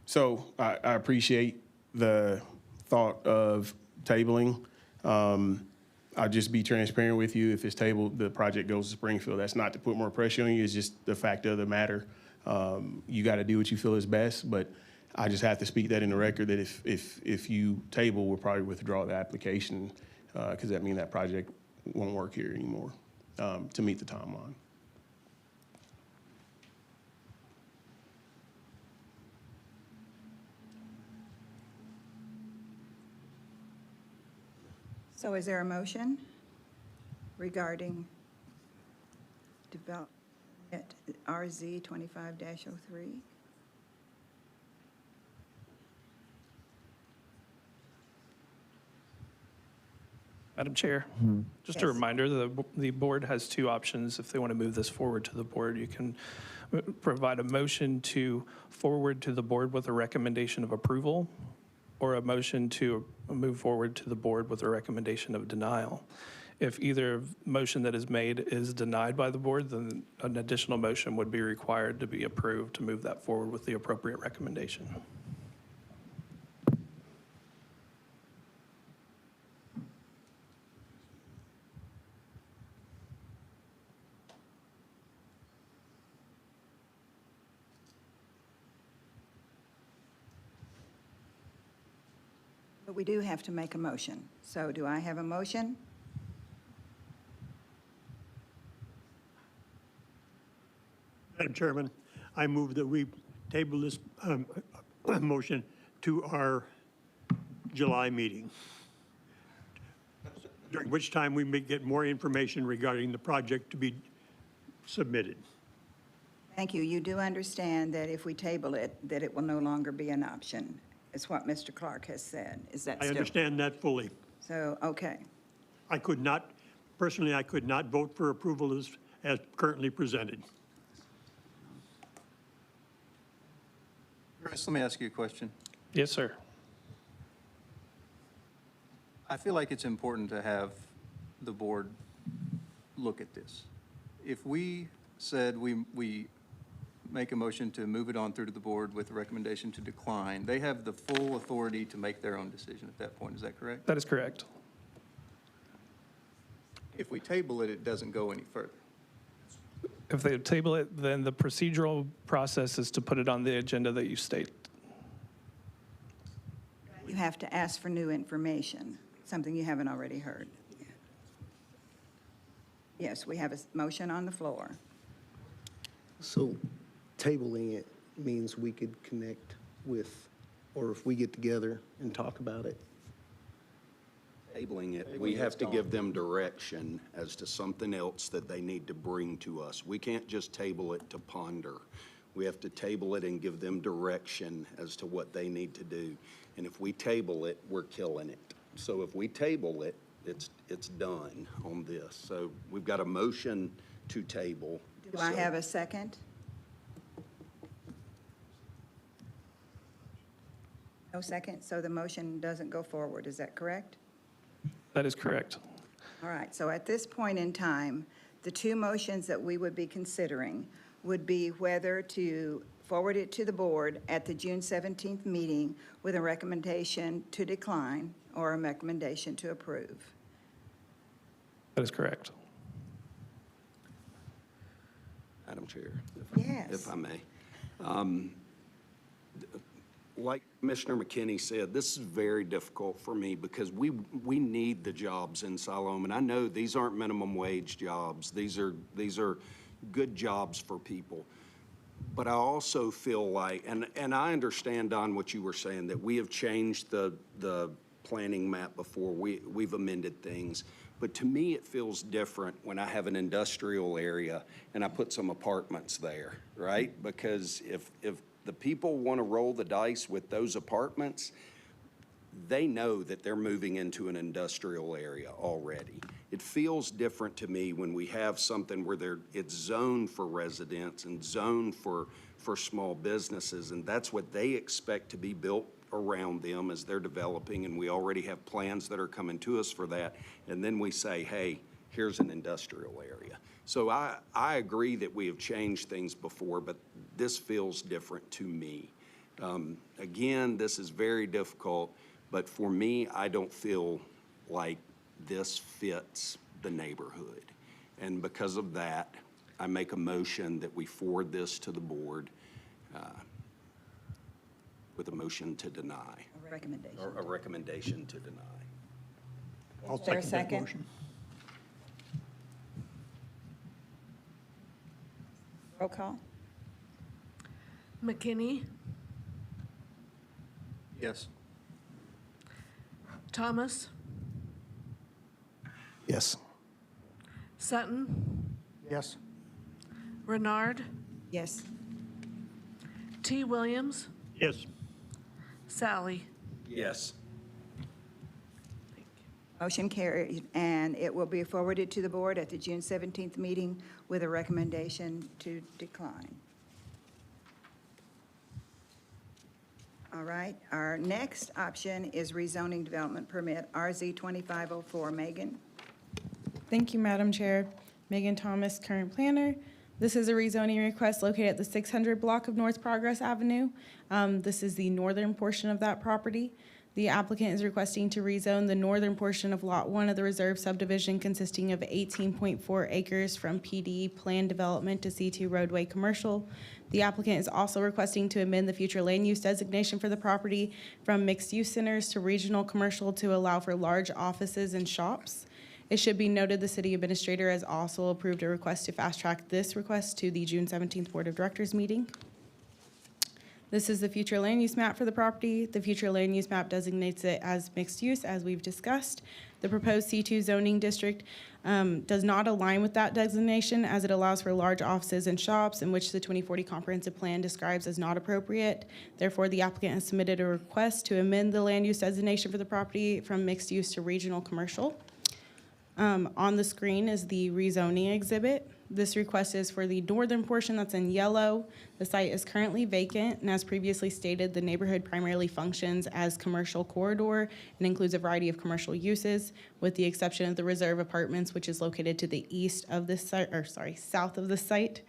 So I appreciate the thought of tabling. I'll just be transparent with you. If it's tabled, the project goes to Springfield. That's not to put more pressure on you. It's just the fact of the matter. You got to do what you feel is best, but I just have to speak that in the record that if you table, we'll probably withdraw the application because that means that project won't work here anymore to meet the timeline. So is there a motion regarding development RZ 25-03? Madam Chair, just a Yes. reminder, the board has two options. If they want to move this forward to the board, you can provide a motion to forward to the board with a recommendation of approval, or a motion to move forward to the board with a recommendation of denial. If either motion that is made is denied by the board, then an additional motion would be required to be approved to move that forward with the appropriate recommendation. But we do have to make a motion. So do I have a motion? Madam Chairman, I move that we table this motion to our July meeting, during which time we may get more information regarding the project to be submitted. Thank you. You do understand that if we table it, that it will no longer be an option. It's what Mr. Clark has said. Is that I still? understand that fully. So, okay. I could not, personally, I could not vote for approval as currently presented. Chris, let me ask you a question. Yes, sir. I feel like it's important to have the board look at this. If we said we make a motion to move it on through to the board with a recommendation to decline, they have the full authority to make their own decision at that point. Is that correct? That is correct. If we table it, it doesn't go any further. If they table it, then the procedural process is to put it on the agenda that you state. You have to ask for new information, something you haven't already heard. Yes, we have a motion on the floor. So tabling it means we could connect with, or if we get together and talk about it. Tabling it, we have to give them direction as to something else that they need to bring to us. We can't just table it to ponder. We have to table it and give them direction as to what they need to do. And if we table it, we're killing it. So if we table it, it's done on this. So we've got a motion to table. Do I have a second? No second, so the motion doesn't go forward, is that correct? That is correct. All right, so at this point in time, the two motions that we would be considering would be whether to forward it to the board at the June 17th meeting with a recommendation to decline or a recommendation to approve. That is correct. Madam Chair, Yes. if I may. Like Commissioner McKinney said, this is very difficult for me because we need the jobs in Siloam. And I know these aren't minimum wage jobs. These are good jobs for people. But I also feel like, and I understand, Don, what you were saying, that we have changed the planning map before. We've amended things. But to me, it feels different when I have an industrial area and I put some apartments there, right? Because if the people want to roll the dice with those apartments, they know that they're moving into an industrial area already. It feels different to me when we have something where it's zoned for residents and zoned for small businesses, and that's what they expect to be built around them as they're developing, and we already have plans that are coming to us for that, and then we say, hey, here's an industrial area. So I agree that we have changed things before, but this feels different to me. Again, this is very difficult, but for me, I don't feel like this fits the neighborhood. And because of that, I make a motion that we forward this to the board with a motion to deny, Recommendation. or a recommendation to deny. I'll Is there a second that second? motion. Roll call? McKinney, Yes. Thomas, Yes. Sutton, Yes. Renard, Yes. T. Williams, Yes. Sally. Yes. Motion carried, and it will be forwarded to the board at the June 17th meeting with a recommendation to decline. All right, our next option is rezoning development permit, RZ 2504. Maegan? Thank you, Madam Chair. Megan Thomas, current planner. This is a rezoning request located at the 600 block of North Progress Avenue. This is the northern portion of that property. The applicant is requesting to rezone the northern portion of Lot 1 of the reserve subdivision consisting of 18.4 acres from PD planned development to C2 roadway commercial. The applicant is also requesting to amend the future land use designation for the property from mixed-use centers to regional commercial to allow for large offices and shops. It should be noted the city administrator has also approved a request to fast-track this request to the June 17th Board of Directors meeting. This is the future land use map for the property. The future land use map designates it as mixed use, as we've discussed. The proposed C2 zoning district does not align with that designation as it allows for large offices and shops in which the 2040 comprehensive plan describes as not appropriate. Therefore, the applicant has submitted a request to amend the land use designation for the property from mixed use to regional commercial. On the screen is the rezoning exhibit. This request is for the northern portion that's in yellow. The site is currently vacant, and as previously stated, the neighborhood primarily functions as commercial corridor and includes a variety of commercial uses, with the exception of the reserve apartments, which is located to the east of this site, or sorry, south of the site.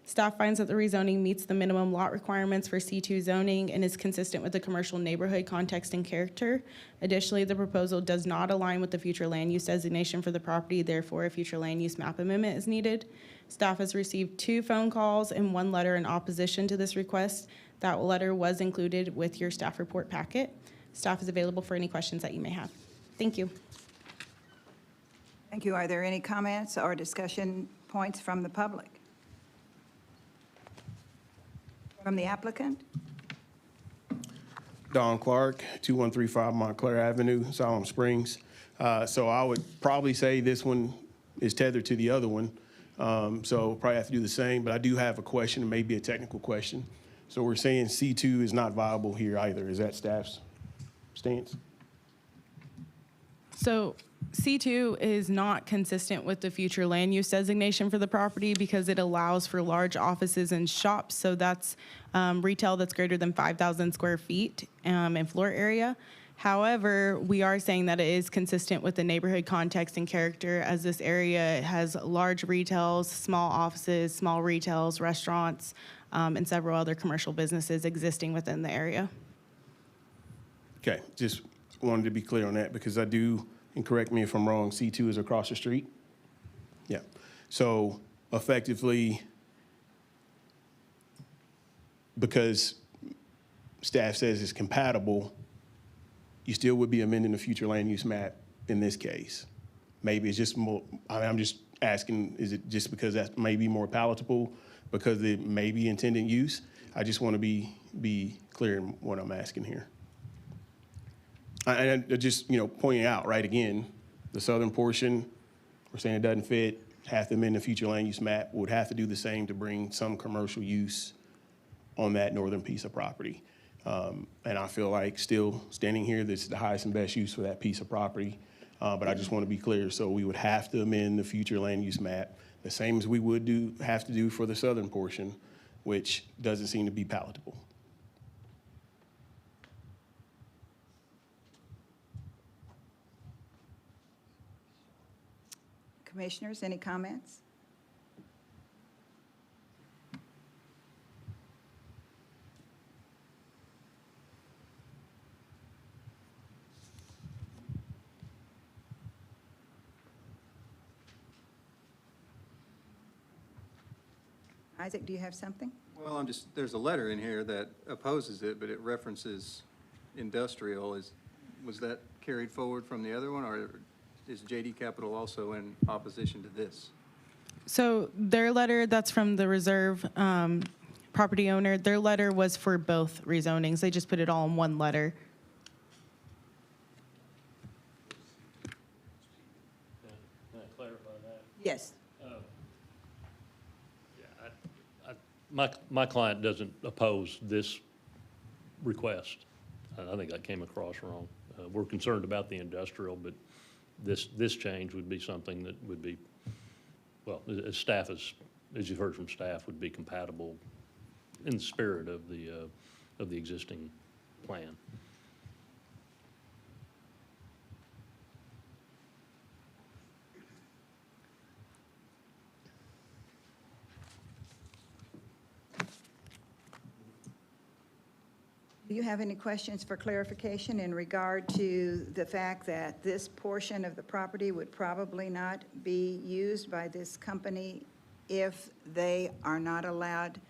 Staff finds that the rezoning meets the minimum lot requirements for C2 zoning and is consistent with the commercial neighborhood context and character. Additionally, the proposal does not align with the future land use designation for the property, therefore a future land use map amendment is needed. Staff has received 2 phone calls and 1 letter in opposition to this request. That letter was included with your staff report packet. Staff is available for any questions that you may have. Thank you. Thank you. Are there any comments or discussion points from the public? From the applicant? Don Clark, 2135 Montclair Avenue, Siloam Springs. So I would probably say this one is tethered to the other one. So probably have to do the same, but I do have a question, maybe a technical question. So we're saying C2 is not viable here either. Is that staff's stance? So C2 is not consistent with the future land use designation for the property because it allows for large offices and shops. So that's retail that's greater than 5,000 square feet in floor area. However, we are saying that it is consistent with the neighborhood context and character as this area has large retails, small offices, small retails, restaurants, and several other commercial businesses existing within the area. Okay, just wanted to be clear on that because I do, and correct me if I'm wrong, C2 is across the street? Yeah. So effectively, because staff says it's compatible, you still would be amending the future land use map in this case. Maybe it's just more, I'm just asking, is it just because that may be more palatable because it may be intended use? I just want to be clear in what I'm asking here. And just, pointing out, right, again, the southern portion, we're saying it doesn't fit, have to amend the future land use map, would have to do the same to bring some commercial use on that northern piece of property. And I feel like still standing here, this is the highest and best use for that piece of property. But I just want to be clear. So we would have to amend the future land use map, the same as we would have to do for the southern portion, which doesn't seem to be palatable. Commissioners, any comments? Isaac, do you have something? Well, there's a letter in here that opposes it, but it references industrial. Was that carried forward from the other one, or is JD Capital also in opposition to this? So their letter, that's from the reserve property owner, their letter was for both rezonings. They just put it all in one letter. Can I clarify that? Yes. My client doesn't oppose this request. I think that came across wrong. We're concerned about the industrial, but this change would be something that would be, well, as staff, as you've heard from staff, would be compatible in the spirit of the existing plan. Do you have any questions for clarification in regard to the fact that this portion of the property would probably not be used by this company if they are not allowed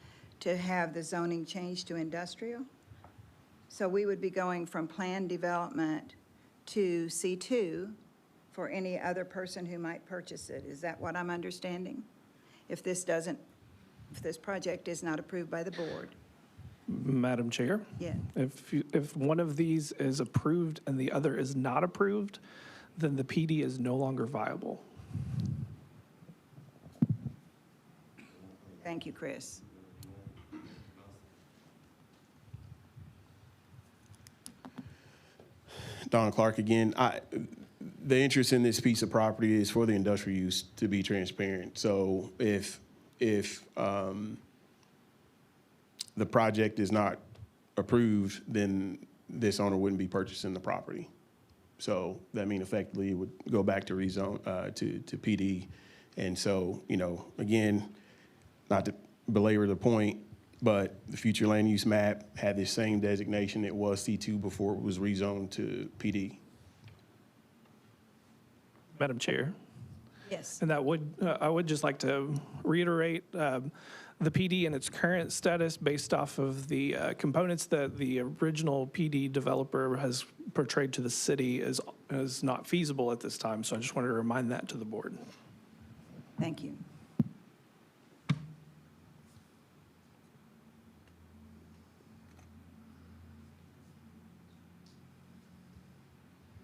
to have the zoning changed to industrial? So we would be going from planned development to C2 for any other person who might purchase it. Is that what I'm understanding? If this project is not approved by the board? Madam Chair? Yeah. If one of these is approved and the other is not approved, then the PD is no longer viable. Thank you, Chris. Don Clark again. The interest in this piece of property is for the industrial use, to be transparent. So if the project is not approved, then this owner wouldn't be purchasing the property. So that means effectively it would go back to rezone, to PD. And so, again, not to belabor the point, but the future land use map had this same designation. It was C2 before it was rezoned to PD. Madam Chair? Yes. And I would just like to reiterate, the PD in its current status based off of the components that the original PD developer has portrayed to the city is not feasible at this time. So I just wanted to remind that to the board. Thank you.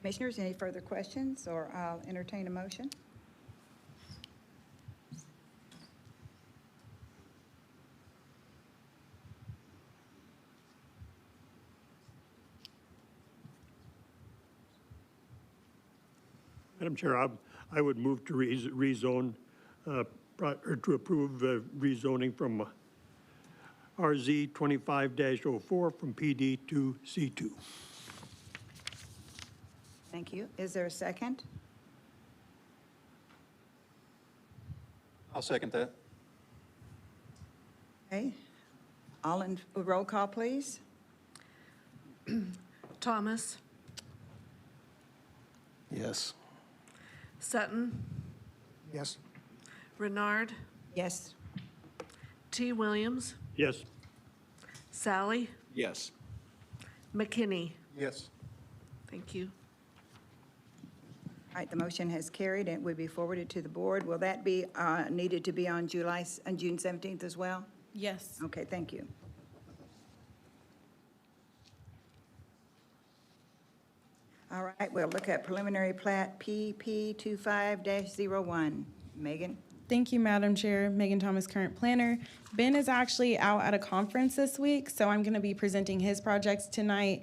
Commissioners, any further questions, or I'll entertain a motion? Madam Chair, I would move to rezone, or to approve rezoning from RZ 25-04 from PD to C2. Thank you. Is there a second? I'll second that. Okay. Roll call, please. Thomas, Yes. Sutton, Yes. Renard, Yes. T. Williams, Yes. Sally, Yes. McKinney. Yes. Thank you. All right, the motion has carried and will be forwarded to the board. Will that be needed to be on June 17th as well? Yes. Okay, thank you. All right, we'll look at preliminary plat PP 25-01. Megan? Thank you, Madam Chair. Megan Thomas, current planner. Ben is actually out at a conference this week, so I'm going to be presenting his projects tonight.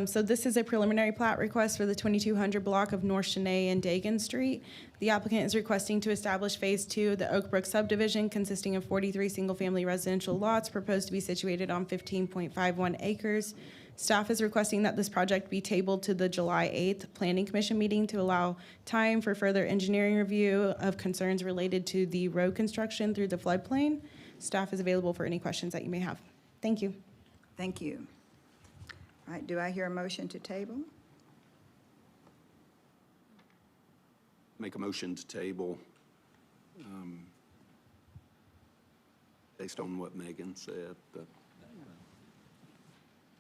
So this is a preliminary plat request for the 2200 block of North Chanae and Dagan Street. The applicant is requesting to establish Phase 2 of the Oak Brook subdivision consisting of 43 single-family residential lots proposed to be situated on 15.51 acres. Staff is requesting that this project be tabled to the July 8th Planning Commission meeting to allow time for further engineering review of concerns related to the road construction through the floodplain. Staff is available for any questions that you may have. Thank you. Thank you. All right, do I hear a motion to table? Make a motion to table based on what Maegan said, but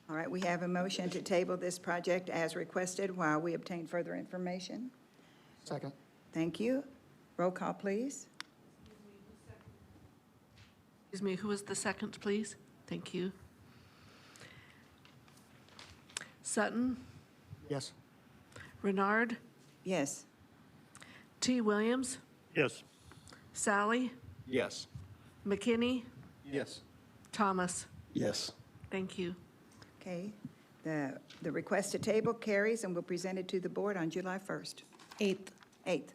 All right, we have a motion to table this project as requested while we obtain further information. Second. Thank you. Roll call, please. Excuse me, who was the second, please? Thank you. Sutton, Yes. Renard, Yes. T. Williams, Yes. Sally, yes. McKinney, Yes. Thomas. Yes. Thank you. Okay, the requested table carries and will present it to the board on July 1st, 8th. 8th.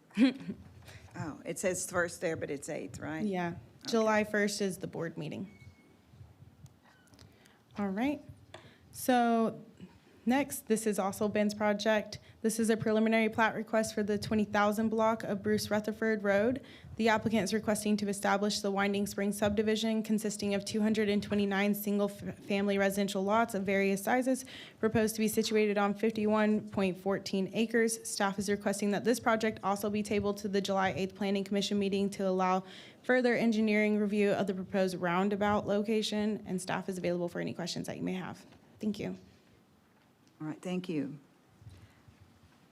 Oh, it says first there, but it's 8th, right? Yeah, July 1st is the board meeting. All right, so next, this is also Ben's project. This is a preliminary plat request for the 20,000 block of Bruce Rutherford Road. The applicant is requesting to establish the Winding Spring subdivision consisting of 229 single-family residential lots of various sizes, proposed to be situated on 51.14 acres. Staff is requesting that this project also be tabled to the July 8th Planning Commission meeting to allow further engineering review of the proposed roundabout location, and staff is available for any questions that you may have. Thank you. All right, thank you.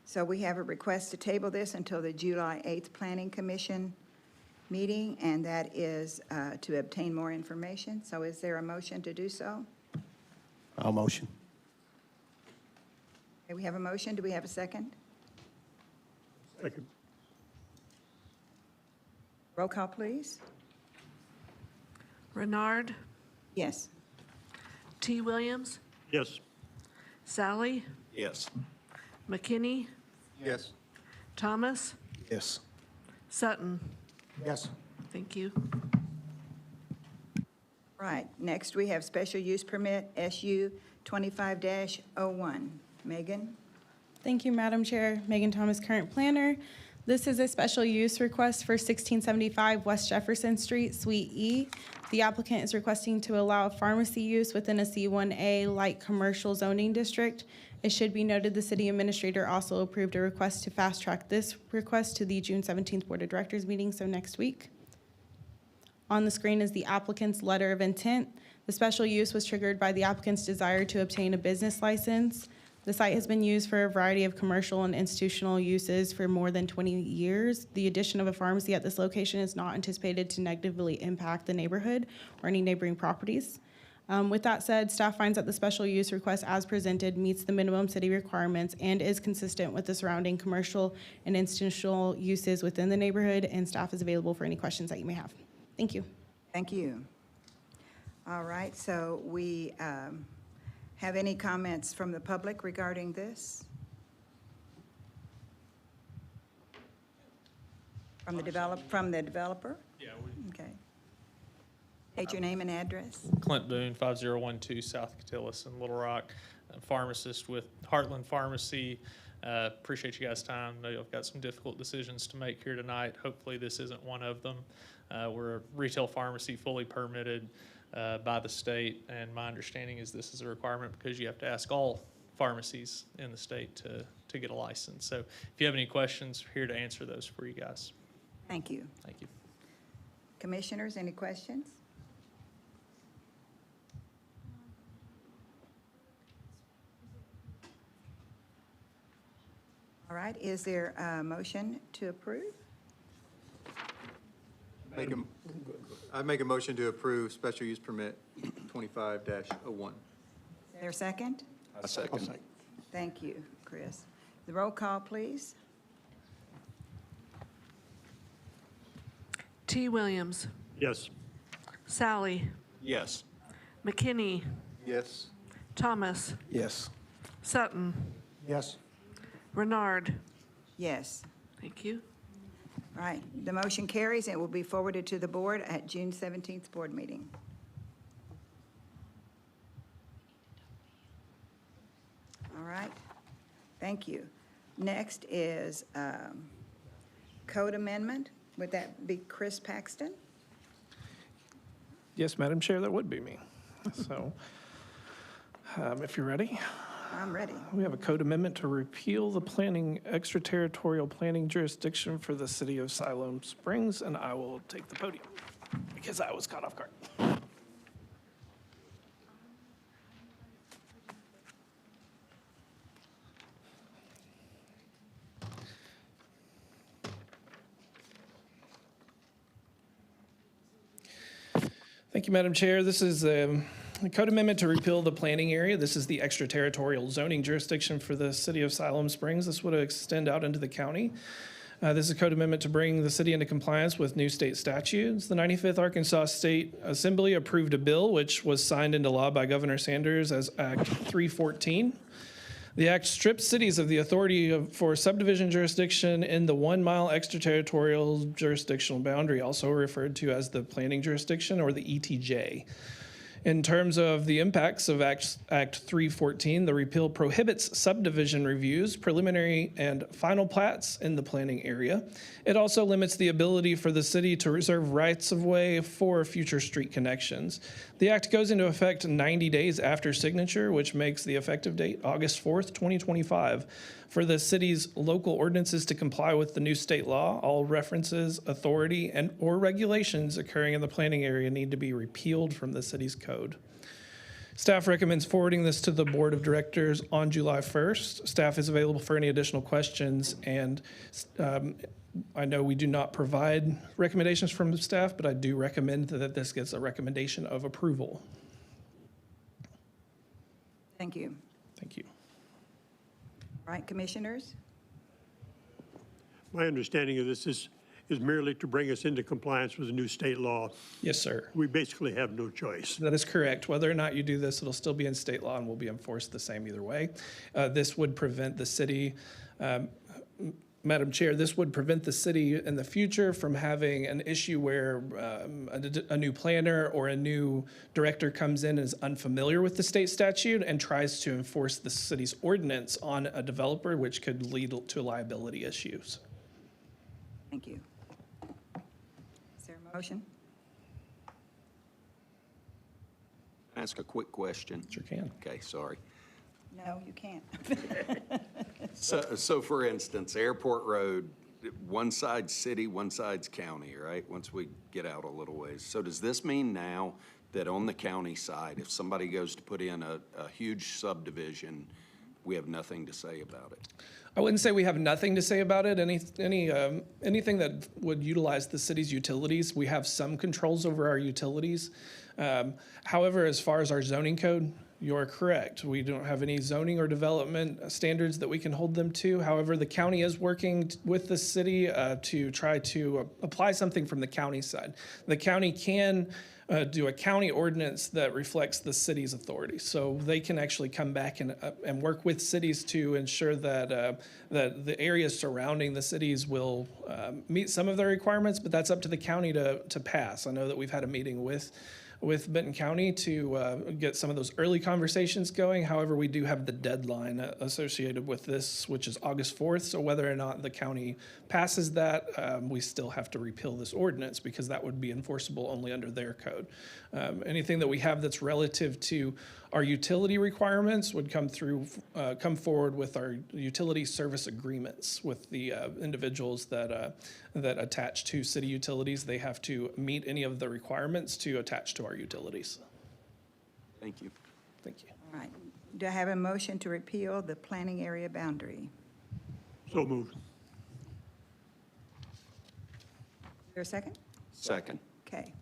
So we have a request to table this until the July 8th Planning Commission meeting, and that is to obtain more information. So is there a motion to do so? I'll motion. Okay, we have a motion. Do we have a second? Second. Roll call, please. Renard, Yes. T. Williams, Yes. Sally, Yes. McKinney, Yes. Thomas, Yes. Sutton. Yes. Thank you. Right, next we have special use permit, SU 25-01. Megan? Thank you, Madam Chair. Megan Thomas, current planner. This is a special use request for 1675 West Jefferson Street, Suite E. The applicant is requesting to allow pharmacy use within a C1A light commercial zoning district. It should be noted the city administrator also approved a request to fast track this request to the June 17th Board of Directors meeting, so next week. On the screen is the applicant's letter of intent. The special use was triggered by the applicant's desire to obtain a business license. The site has been used for a variety of commercial and institutional uses for more than 20 years. The addition of a pharmacy at this location is not anticipated to negatively impact the neighborhood or any neighboring properties. With that said, staff finds that the special use request as presented meets the minimum city requirements and is consistent with the surrounding commercial and institutional uses within the neighborhood, and staff is available for any questions that you may have. Thank you. Thank you. All right, so we have any comments from the public regarding this? From the developer? Yeah. Okay. State your name and address. Clint Boone, 5012 South Catillus in Little Rock, a pharmacist with Heartland Pharmacy. Appreciate you guys' time. I know you've got some difficult decisions to make here tonight. Hopefully this isn't one of them. We're a retail pharmacy fully permitted by the state, and my understanding is this is a requirement because you have to ask all pharmacies in the state to get a license. So if you have any questions, here to answer those for you guys. Thank you. Thank you. Commissioners, any questions? All right, is there a motion to approve? I make a motion to approve special use permit 25-01. Is there a second? A second. Thank you, Chris. The roll call, please. T. Williams, Yes. Sally, Yes. McKinney, Yes. Thomas, Yes. Sutton, Yes. Renard. Yes. Thank you. All right, the motion carries and will be forwarded to the board at June 17th board meeting. All right, thank you. Next is code amendment. Would that be Chris Paxton? Yes, Madam Chair, that would be me. So if you're ready. I'm ready. We have a code amendment to repeal the planning, extraterritorial planning jurisdiction for the city of Siloam Springs, and I will take the podium. because I was caught off guard. Thank you, Madam Chair. This is a code amendment to repeal the planning area. This is the extraterritorial zoning jurisdiction for the city of Siloam Springs. This would extend out into the county. This is a code amendment to bring the city into compliance with new state statutes. The 95th Arkansas State Assembly approved a bill which was signed into law by Governor Sanders as Act 314. The act strips cities of the authority for subdivision jurisdiction in the 1 mile extraterritorial jurisdictional boundary, also referred to as the planning jurisdiction or the ETJ. In terms of the impacts of Act 314, the repeal prohibits subdivision reviews, preliminary and final plats in the planning area. It also limits the ability for the city to reserve rights of way for future street connections. The act goes into effect 90 days after signature, which makes the effective date August 4th, 2025. For the city's local ordinances to comply with the new state law, all references, authority, and or regulations occurring in the planning area need to be repealed from the city's code. Staff recommends forwarding this to the Board of Directors on July 1st. Staff is available for any additional questions, and I know we do not provide recommendations from the staff, but I do recommend that this gets a recommendation of approval. Thank you. Thank you. All right, commissioners? My understanding of this is merely to bring us into compliance with the new state law. Yes, sir. We basically have no choice. That is correct. Whether or not you do this, it'll still be in state law and will be enforced the same either way. This would prevent the city, Madam Chair, this would prevent the city in the future from having an issue where a new planner or a new director comes in and is unfamiliar with the state statute and tries to enforce the city's ordinance on a developer, which could lead to liability issues. Thank you. Is there a motion? Ask a quick question. Sure can. Okay, sorry. No, you can't. So for instance, Airport Road, one side's city, one side's county, right? Once we get out a little ways. So does this mean now that on the county side, if somebody goes to put in a huge subdivision, we have nothing to say about it? I wouldn't say we have nothing to say about it. Anything that would utilize the city's utilities, we have some controls over our utilities. However, as far as our zoning code, you're correct. We don't have any zoning or development standards that we can hold them to. However, the county is working with the city to try to apply something from the county side. The county can do a county ordinance that reflects the city's authority. So they can actually come back and work with cities to ensure that, that the areas surrounding the cities will meet some of their requirements, but that's up to the county to pass. I know that we've had a meeting with Benton County to get some of those early conversations going. However, we do have the deadline associated with this, which is August 4th. So whether or not the county passes that, we still have to repeal this ordinance because that would be enforceable only under their code. Anything that we have that's relative to our utility requirements would come forward with our utility service agreements with the individuals that attach to city utilities. They have to meet any of the requirements to attach to our utilities. Thank you. Thank you. All right. Do I have a motion to repeal the planning area boundary? So moved. Is there a second? Second. Okay.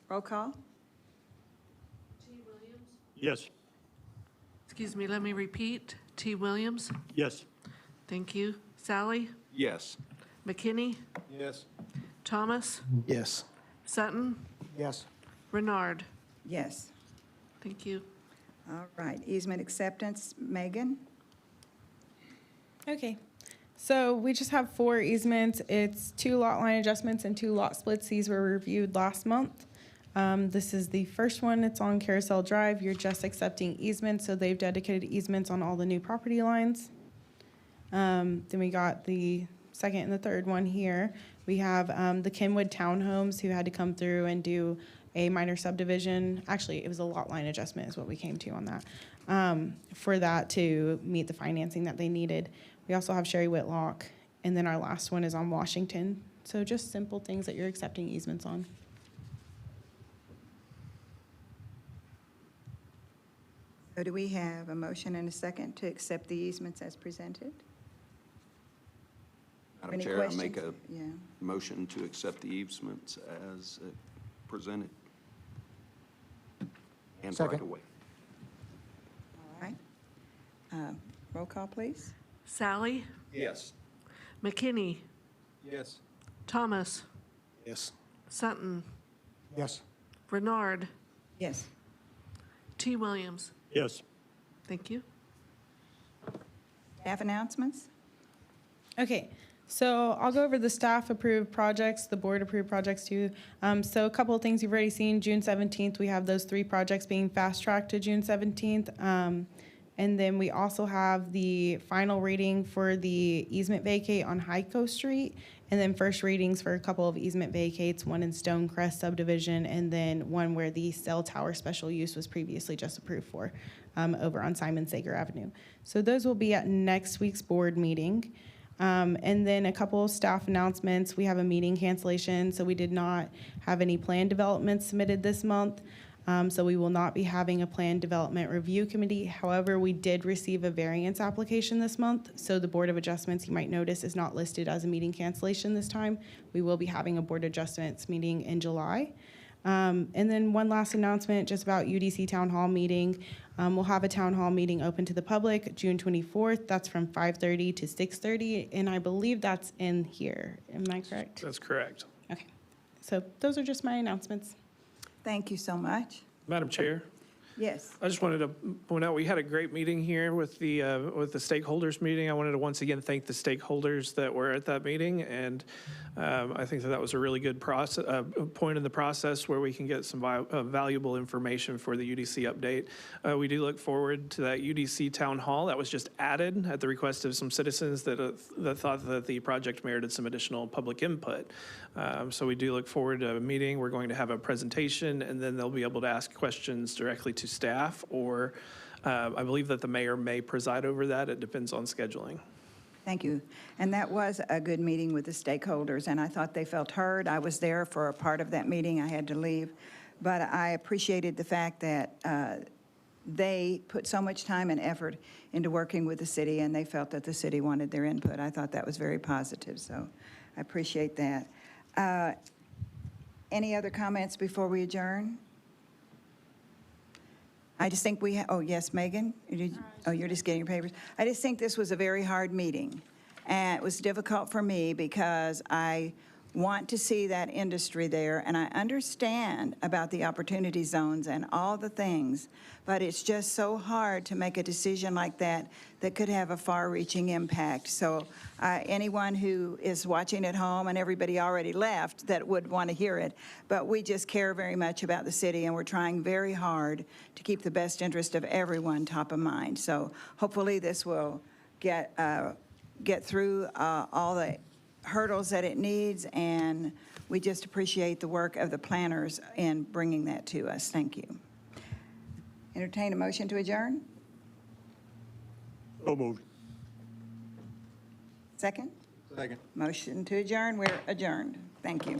Roll call? Yes. Excuse me, let me repeat. T. Williams? Yes. Thank you. Sally? Yes. McKinney? Yes. Thomas? Yes. Sutton? Yes. Renard? Yes. Thank you. All right. Easement acceptance, Maegan? Okay, so we just have 4 easements. It's 2 lot line adjustments and 2 lot splits. These were reviewed last month. This is the first one. It's on Carousel Drive. You're just accepting easements, so they've dedicated easements on all the new property lines. Then we got the second and the third one here. We have the Kenwood Townhomes who had to come through and do a minor subdivision. Actually, it was a lot line adjustment is what we came to on that, for that to meet the financing that they needed. We also have Sherry Whitlock, and then our last one is on Washington. So just simple things that you're accepting easements on. So do we have a motion and a second to accept the easements as presented? Madam Any Chair, I make a questions? Yeah. motion to accept the easements as presented. And right Second. away. All right. Roll call, please. Sally, Yes. McKinney, Yes. Thomas, Yes. Sutton, Yes. Bernard, Yes. T. Williams. Yes. Thank you. Staff announcements? Okay, so I'll go over the staff-approved projects, the board-approved projects too. So a couple of things you've already seen, June 17th, we have those 3 projects being fast-tracked to June 17th. And then we also have the final reading for the easement vacate on Heiko Street, and then first readings for a couple of easement vacates, one in Stonecrest subdivision, and then one where the cell tower special use was previously just approved for, over on Simon Sager Avenue. So those will be at next week's board meeting. And then a couple of staff announcements. We have a meeting cancellation, so we did not have any plan developments submitted this month. So we will not be having a plan development review committee. However, we did receive a variance application this month. So the Board of Adjustments, you might notice, is not listed as a meeting cancellation this time. We will be having a Board of Adjustments meeting in July. And then one last announcement just about UDC Town Hall meeting. We'll have a town hall meeting open to the public June 24th. That's from 5:30 to 6:30, and I believe that's in here. Am I correct? That's correct. Okay. So those are just my announcements. Thank you so much. Madam Chair, Yes. I just wanted to point out, we had a great meeting here with the stakeholders meeting. I wanted to once again thank the stakeholders that were at that meeting, and I think that was a really good point in the process where we can get some valuable information for the UDC update. We do look forward to that UDC town hall that was just added at the request of some citizens that thought that the project merited some additional public input. So we do look forward to a meeting. We're going to have a presentation, and then they'll be able to ask questions directly to staff, or I believe that the mayor may preside over that. It depends on scheduling. Thank you. And that was a good meeting with the stakeholders, and I thought they felt heard. I was there for a part of that meeting. I had to leave. But I appreciated the fact that they put so much time and effort into working with the city, and they felt that the city wanted their input. I thought that was very positive, so I appreciate that. Any other comments before we adjourn? I just think oh, yes, Maegan? You're just getting your papers. I just think this was a very hard meeting. And it was difficult for me because I want to see that industry there, and I understand about the opportunity zones and all the things, but it's just so hard to make a decision like that that could have a far-reaching impact. So anyone who is watching at home, and everybody already left that would want to hear it, but we just care very much about the city, and we're trying very hard to keep the best interest of everyone top of mind. So hopefully this will get through all the hurdles that it needs, and we just appreciate the work of the planners in bringing that to us. Thank you. Entertain a motion to adjourn? So moved. Second? Second. Motion to adjourn. We're adjourned. Thank you.